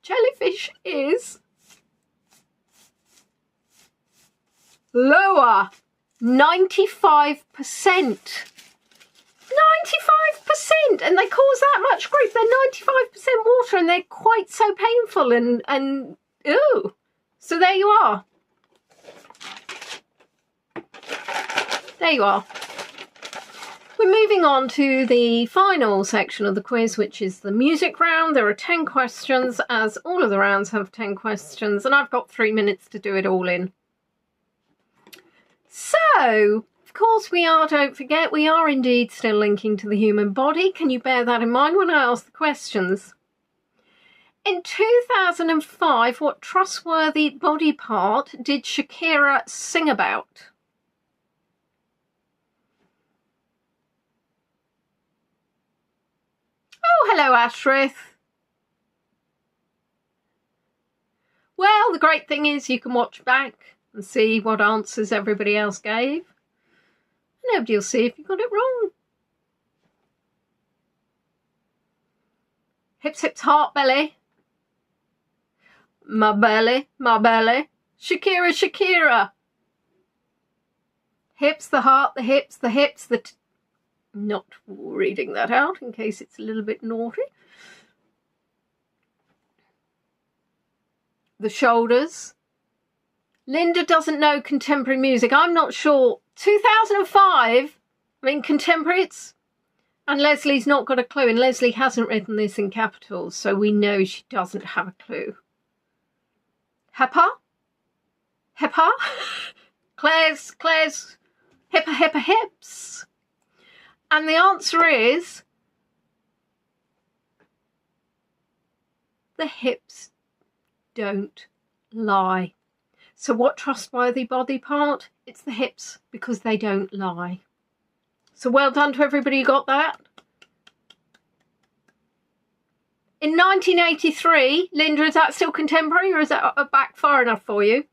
Jellyfish is lower. 95%. 95%, and they cause that much grief. They're 95% water, and they're quite so painful and ew. So there you are. There you are. We're moving on to the final section of the quiz, which is the music round. There are 10 questions, as all of the rounds have 10 questions, and I've got 3 minutes to do it all in. So, of course we are, don't forget, we are indeed still linking to the human body. Can you bear that in mind when I ask the questions? In 2005, what trustworthy body part did Shakira sing about? Oh, hello, Ashrith. Well, the great thing is you can watch back and see what answers everybody else gave. Nobody will see if you got it wrong. Hips, hips, heart, belly. My belly, my belly. Shakira, Shakira. Hips, the heart, the hips, the hips, the... Not reading that out in case it's a little bit naughty. The shoulders. Linda doesn't know contemporary music. I'm not sure. 2005, I mean, contemporary, it's... And Leslie's not got a clue, and Leslie hasn't written this in capitals, so we know she doesn't have a clue. Heppa? Heppa? Claire's hippa, hippa, hips. And the answer is the hips don't lie. So what trustworthy body part? It's the hips, because they don't lie. So well done to everybody who got that. In 1983, Linda, is that still contemporary, or is that back far enough for you?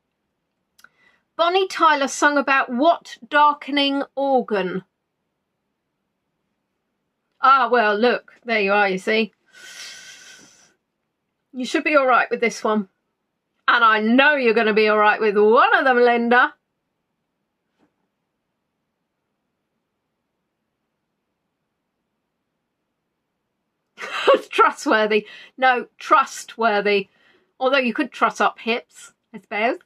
Bonnie Tyler sung about what darkening organ? Ah, well, look, there you are, you see. You should be all right with this one. And I know you're going to be all right with one of them, Linda. Trustworthy. No, trustworthy. Although you could truss up hips, I suppose.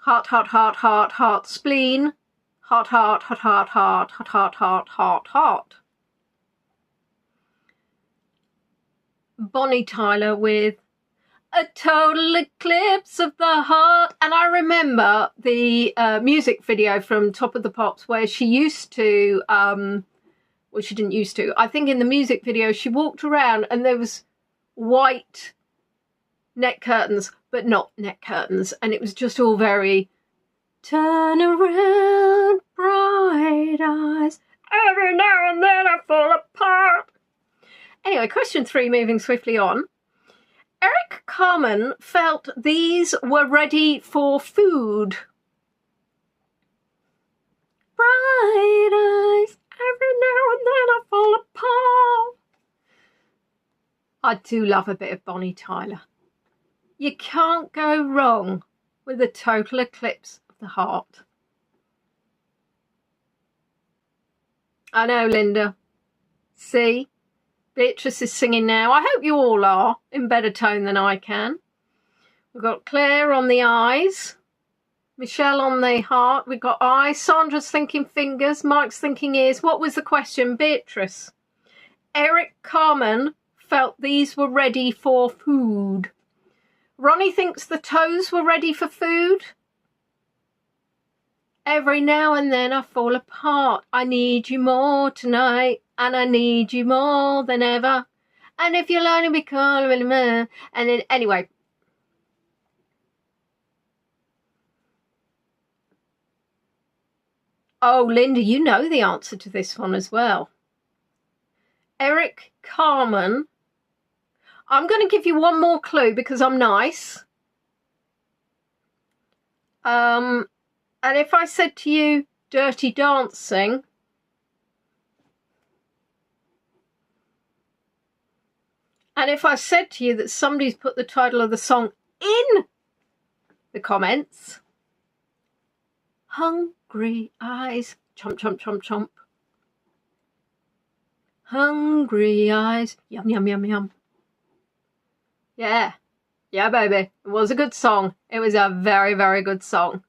Heart, heart, heart, heart, heart, spleen. Heart, heart, heart, heart, heart, heart, heart, heart, heart, heart. Bonnie Tyler with A Total Eclipse of the Heart. And I remember the music video from Top of the Pops where she used to, well, she didn't used to. I think in the music video she walked around and there was white neck curtains, but not neck curtains. And it was just all very, turn around, bright eyes, every now and then I fall apart. Anyway, question 3, moving swiftly on. Eric Carmen felt these were ready for food. Bright eyes, every now and then I fall apart. I do love a bit of Bonnie Tyler. You can't go wrong with A Total Eclipse of the Heart. I know, Linda. See? Beatrice is singing now. I hope you all are in better tone than I can. We've got Claire on the eyes. Michelle on the heart. We've got eyes. Sandra's thinking fingers. Mike's thinking ears. What was the question, Beatrice? Eric Carmen felt these were ready for food. Ronnie thinks the toes were ready for food. Every now and then I fall apart. I need you more tonight. And I need you more than ever. And if you're lonely, be calling me. And then, anyway. Oh, Linda, you know the answer to this one as well. Eric Carmen. I'm going to give you one more clue because I'm nice. And if I said to you, Dirty Dancing, and if I said to you that somebody's put the title of the song in the comments, Hungry Eyes, chomp, chomp, chomp, chomp. Hungry Eyes, yum, yum, yum, yum. Yeah, yeah, baby. It was a good song. It was a very, very good song.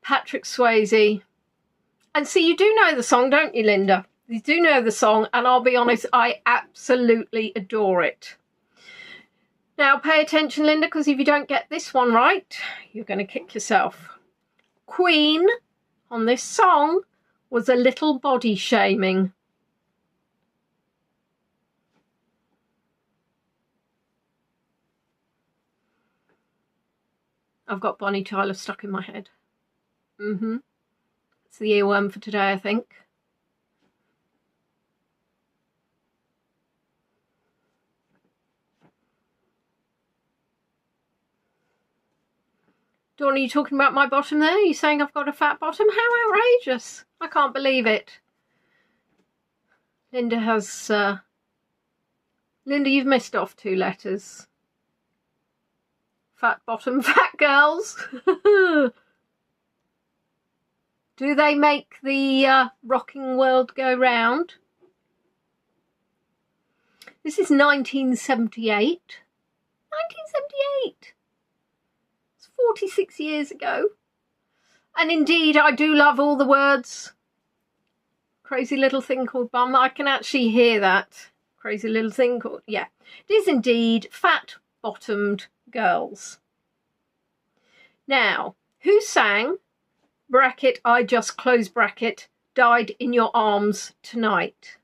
Patrick Swayze. And see, you do know the song, don't you, Linda? You do know the song, and I'll be honest, I absolutely adore it. Now, pay attention, Linda, because if you don't get this one right, you're going to kick yourself. Queen, on this song, was a little body shaming. I've got Bonnie Tyler stuck in my head. It's the earworm for today, I think. Dawn, are you talking about my bottom there? Are you saying I've got a fat bottom? How outrageous. I can't believe it. Linda has... Linda, you've missed off 2 letters. Fat bottom, fat girls. Do they make the rocking world go round? This is 1978. 1978. It's 46 years ago. And indeed, I do love all the words. Crazy little thing called bum. I can actually hear that. Crazy little thing called... Yeah. It is indeed fat-bottomed girls. Now, who sang... bracket, I just close bracket, died in your arms tonight?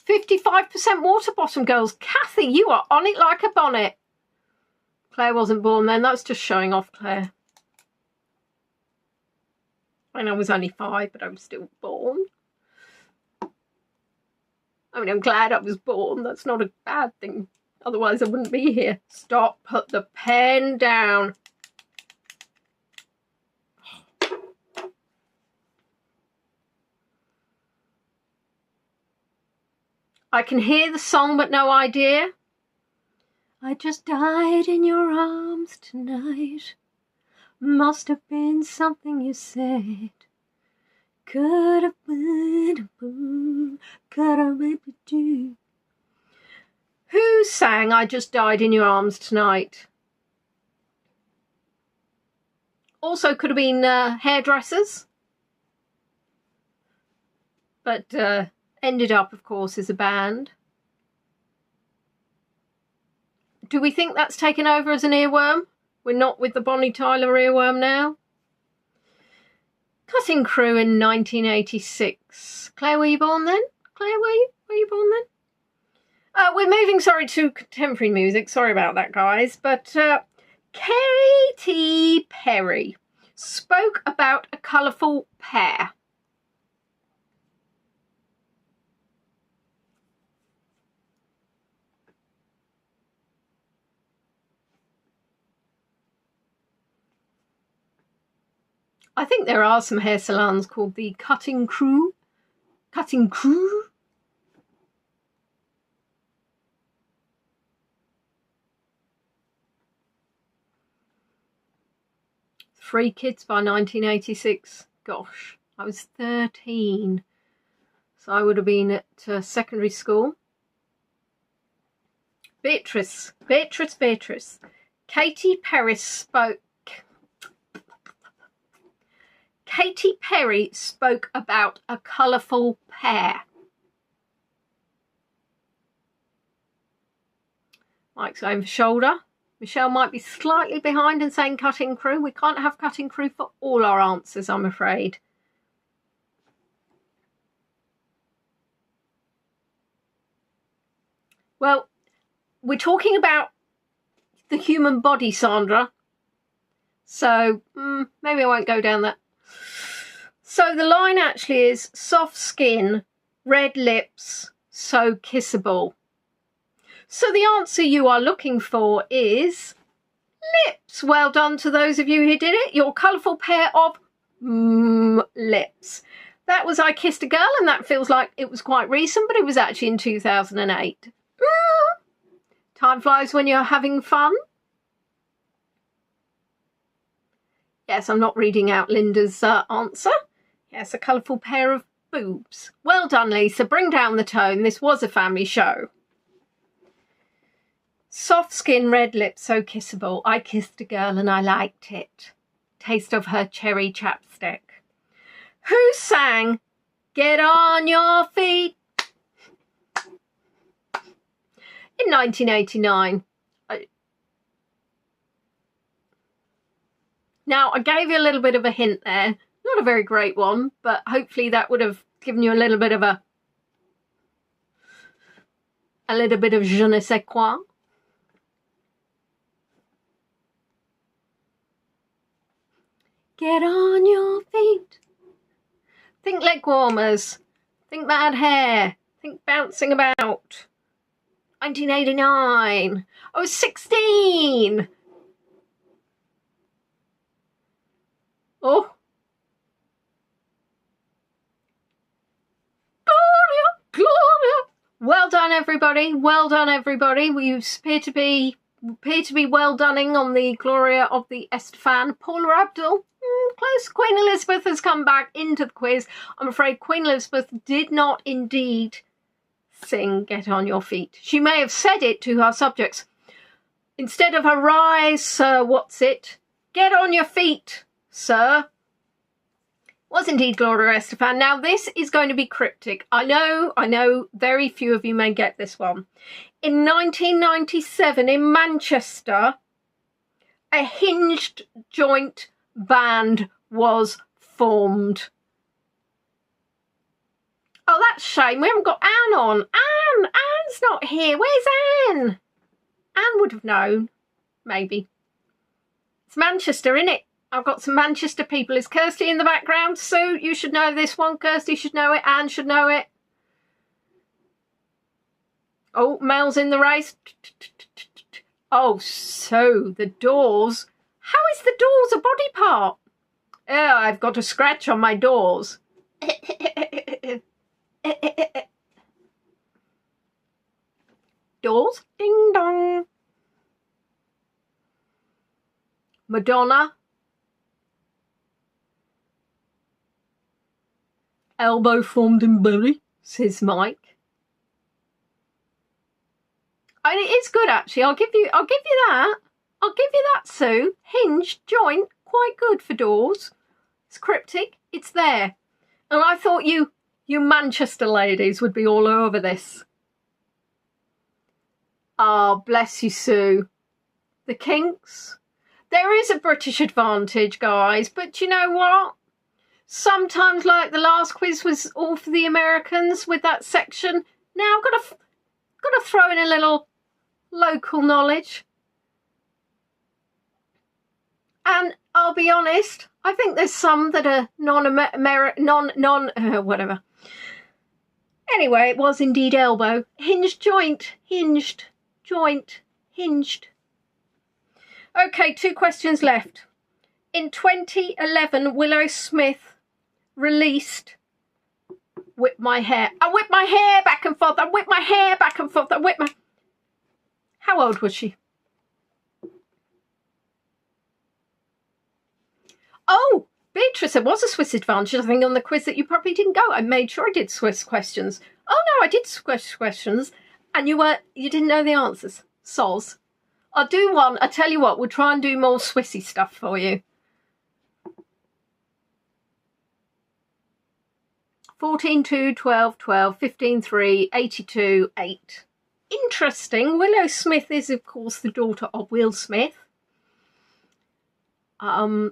"55% water bottom girls." Kathy, you are on it like a bonnet. Claire wasn't born then. That's just showing off, Claire. I know I was only 5, but I was still born. I mean, I'm glad I was born. That's not a bad thing. Otherwise, I wouldn't be here. Stop. Put the pen down. I can hear the song but no idea. I just died in your arms tonight. Must have been something you said. Could have been a boom, could have maybe do. Who sang I Just Died in Your Arms Tonight? Also could have been Hairdressers. But ended up, of course, as a band. Do we think that's taken over as an earworm? We're not with the Bonnie Tyler earworm now. Cutting Crew in 1986. Claire, were you born then? Claire, were you born then? We're moving, to contemporary music. Sorry about that, guys. But Katy Perry spoke about a colourful pear. I think there are some hair salons called the Cutting Crew. Cutting Crew? Three Kids by 1986. Gosh, I was 13. So I would have been at secondary school. Beatrice. Katy Perry spoke about a colourful pear. Mike's over shoulder. Michelle might be slightly behind and saying Cutting Crew. We can't have Cutting Crew for all our answers, I'm afraid. Well, we're talking about the human body, Sandra. So maybe I won't go down that. So the line actually is soft skin, red lips, so kissable. So the answer you are looking for is lips. Well done to those of you who did it. Your colourful pair of lips. That was I Kissed a Girl, and that feels like it was quite recent, but it was actually in 2008. Time flies when you're having fun. Yes, I'm not reading out Linda's answer. Yes, a colourful pair of boobs. Well done, Lisa. Bring down the tone. This was a family show. Soft skin, red lips, so kissable. I kissed a girl and I liked it. Taste of her cherry chapstick. Who sang Get On Your Feet in 1989? Now, I gave you a little bit of a hint there. Not a very great one, but hopefully that would have given you a little bit of je ne sais quoi. Get on your feet. Think leg warmers. Think bad hair. Think bouncing about. 1989. I was 16. Oh. Gloria. Well done, everybody. Well done, everybody. You appear to be well doneing on the Gloria of the Estefan. Paula Abdul. Close. Queen Elizabeth has come back into the quiz. I'm afraid Queen Elizabeth did not indeed sing Get On Your Feet. She may have said it to her subjects. Instead of arise, sir, what's it? Get on your feet, sir. Was indeed Gloria Estefan. Now, this is going to be cryptic. I know very few of you may get this one. In 1997 in Manchester, a hinged joint band was formed. Oh, that's a shame. We haven't got Anne on. Anne's not here. Where's Anne? Anne would have known. Maybe. It's Manchester, innit? I've got some Manchester people. Is Kirsty in the background? Sue, you should know this one. Kirsty should know it. Anne should know it. Oh, Mel's in the race. Oh, so the Doors. How is the Doors a body part? Oh, I've got a scratch on my doors. Doors. Ding dong. Madonna. Elbow formed in belly, says Mike. And it is good, actually. I'll give you that. I'll give you that, Sue. Hinged, joint, quite good for doors. It's cryptic. It's there. And I thought you Manchester ladies would be all over this. Oh, bless you, Sue. The kinks. There is a British advantage, guys, but you know what? Sometimes, like the last quiz was all for the Americans with that section. Now I've got to throw in a little local knowledge. And I'll be honest, I think there's some that are whatever. Anyway, it was indeed elbow. Hinged, joint, hinged, joint, hinged. Okay, 2 questions left. In 2011, Willow Smith released Whip My Hair. I whip my hair back and forth. I whip my hair back and forth. I whip my... How old was she? Oh, Beatrice, there was a Swiss advantage, I think, on the quiz that you probably didn't go. I made sure I did Swiss questions. Oh, no, I did Swiss questions, and you didn't know the answers. Soz. I'll do one. I tell you what, we'll try and do more Swissy stuff for you. 14-2, 12-12, 15-3, 82-8. Interesting. Willow Smith is, of course, the daughter of Will Smith.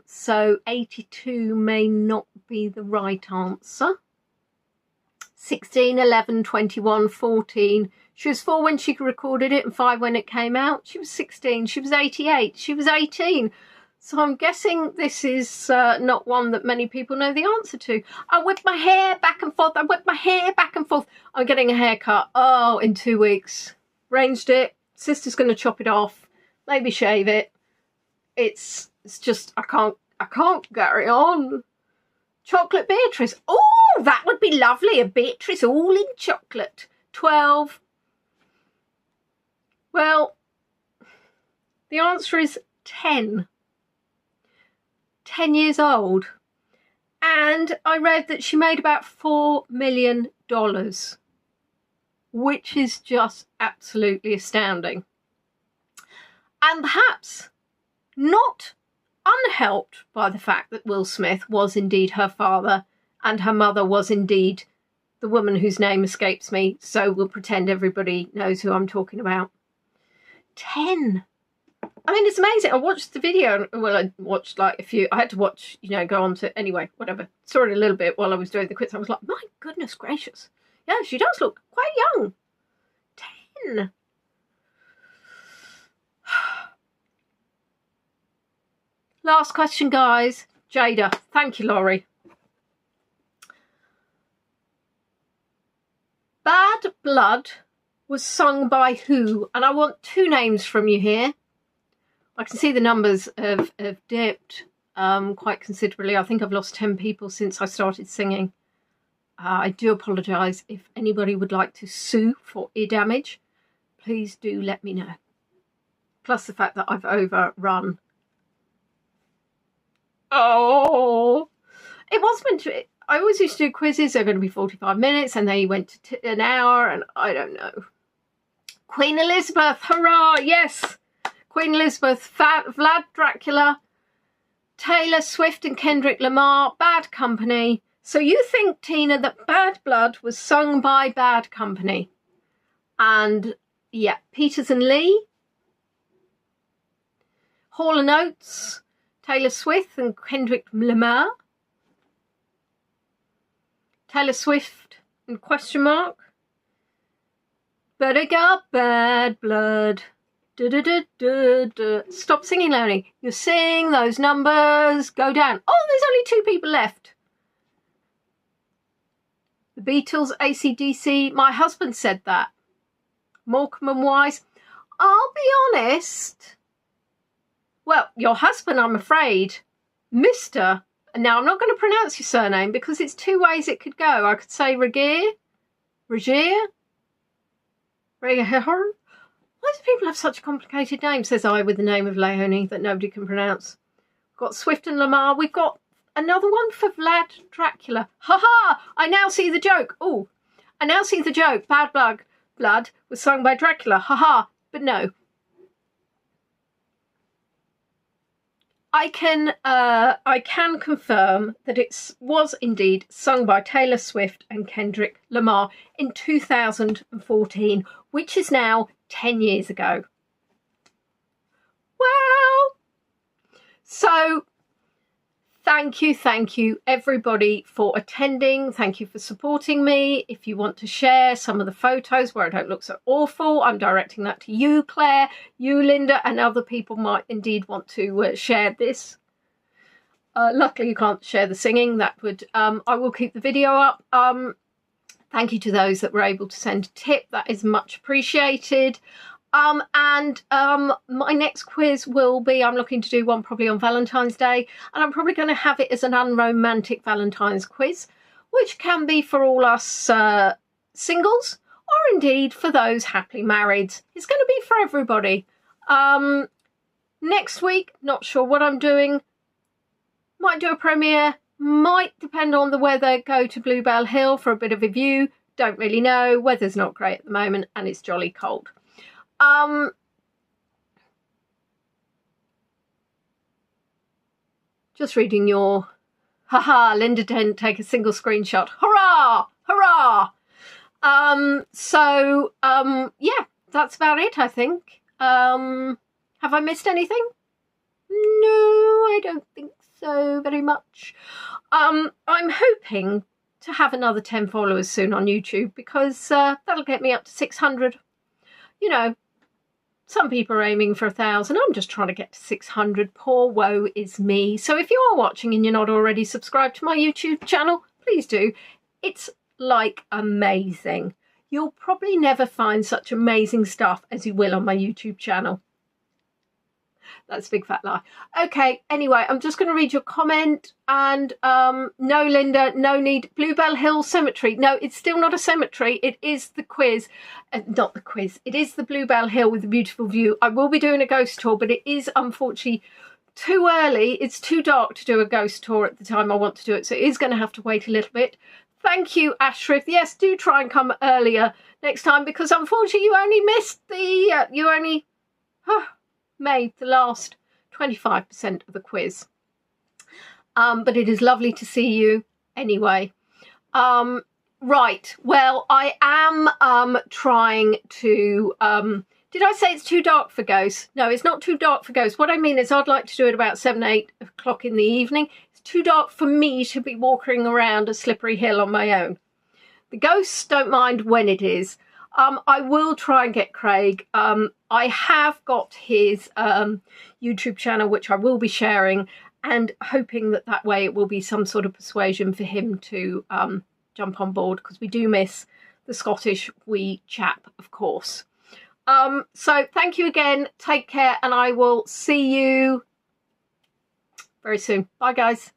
So 82 may not be the right answer. 16, 11, 21, 14. She was 4 when she recorded it and 5 when it came out. She was 16. She was 88. She was 18. So I'm guessing this is not one that many people know the answer to. I whip my hair back and forth. I whip my hair back and forth. I'm getting a haircut. Oh, in 2 weeks. Ranged it. Sister's going to chop it off. Maybe shave it. It's just, I can't carry on. Chocolate Beatrice. Oh, that would be lovely. A Beatrice all in chocolate. 12. Well, the answer is 10. 10 years old. And I read that she made about $4 million, which is just absolutely astounding. And perhaps not unhelped by the fact that Will Smith was indeed her father and her mother was indeed the woman whose name escapes me, so we'll pretend everybody knows who I'm talking about. 10. I mean, it's amazing. I watched the video. Well, I watched like a few. I had to watch, go on to, anyway, whatever. Saw it a little bit while I was doing the quiz. I was like, my goodness gracious. Yeah, she does look quite young. 10. Last question, guys. Jada. Thank you, Laurie. Bad Blood was sung by who? And I want 2 names from you here. I can see the numbers have dipped quite considerably. I think I've lost 10 people since I started singing. I do apologise. If anybody would like to sue for ear damage, please do let me know. Plus the fact that I've overrun. Oh, it was meant to. I always used to do quizzes. They're going to be 45 minutes and they went to an hour and I don't know. Queen Elizabeth, hurrah, yes. Queen Elizabeth, Vlad Dracula, Taylor Swift and Kendrick Lamar, Bad Company. So you think, Tina, that Bad Blood was sung by Bad Company? And yeah, Peters and Lee, Hall & Oates, Taylor Swift and Kendrick Lamar, Taylor Swift and question mark, but I got bad blood. Du, du, du, du, du. Stop singing, Leonie. You sing, those numbers go down. Oh, there's only 2 people left. The Beatles, AC/DC. My husband said that. Morecambe and Wise. I'll be honest. Well, your husband, I'm afraid, Mr. Now, I'm not going to pronounce your surname because it's 2 ways it could go. I could say Regier, people have such a complicated name, says I with the name of Leonie that nobody can pronounce. We've got Swift and Lamar. We've got another one for Vlad Dracula. Ha ha! I now see the joke. Oh, I now see the joke. Bad Blood was sung by Dracula. Ha ha! But no. I can confirm that it was indeed sung by Taylor Swift and Kendrick Lamar in 2014, which is now 10 years ago. Wow! So thank you everybody for attending. Thank you for supporting me. If you want to share some of the photos where I don't look so awful, I'm directing that to you, Claire, you, Linda, and other people might indeed want to share this. Luckily you can't share the singing. That would I will keep the video up. Thank you to those that were able to send a tip. That is much appreciated. My next quiz will be, I'm looking to do one probably on Valentine's Day, and I'm probably going to have it as an unromantic Valentine's quiz, which can be for all us singles, or indeed for those happily married. It's going to be for everybody. Next week, not sure what I'm doing. Might do a premiere, might depend on the weather, go to Bluebell Hill for a bit of a view. Don't really know. Weather's not great at the moment and it's jolly cold. Just reading your haha, Linda didn't take a single screenshot. Hurrah! Hurrah! Yeah, that's about it, I think. Have I missed anything? No, I don't think so very much. I'm hoping to have another 10 followers soon on YouTube, because that'll get me up to 600. You know, some people are aiming for 1,000. I'm just trying to get to 600. Poor woe is me. So if you are watching and you're not already subscribed to my YouTube channel, please do. It's like amazing. You'll probably never find such amazing stuff as you will on my YouTube channel. That's a big fat lie. Okay, anyway, I'm just going to read your comment. And no, Linda, no need. Bluebell Hill Cemetery. No, it's still not a cemetery. It is the quiz. Not the quiz. It is the Bluebell Hill with a beautiful view. I will be doing a ghost tour, but it is unfortunately too early. It's too dark to do a ghost tour at the time I want to do it. So it is going to have to wait a little bit. Thank you, Ashraf. Yes, do try and come earlier next time, because unfortunately you only missed the... you only... made the last 25% of the quiz. But it is lovely to see you anyway. Right, well, I am trying to... did I say it's too dark for ghosts? No, it's not too dark for ghosts. What I mean is I'd like to do it about 7, 8 o'clock in the evening. It's too dark for me to be walking around a slippery hill on my own. The ghosts don't mind when it is. I will try and get Craig. I have got his YouTube channel, which I will be sharing, and hoping that that way it will be some sort of persuasion for him to jump on board, because we do miss the Scottish wee chap, of course. So thank you again. Take care, and I will see you very soon. Bye, guys.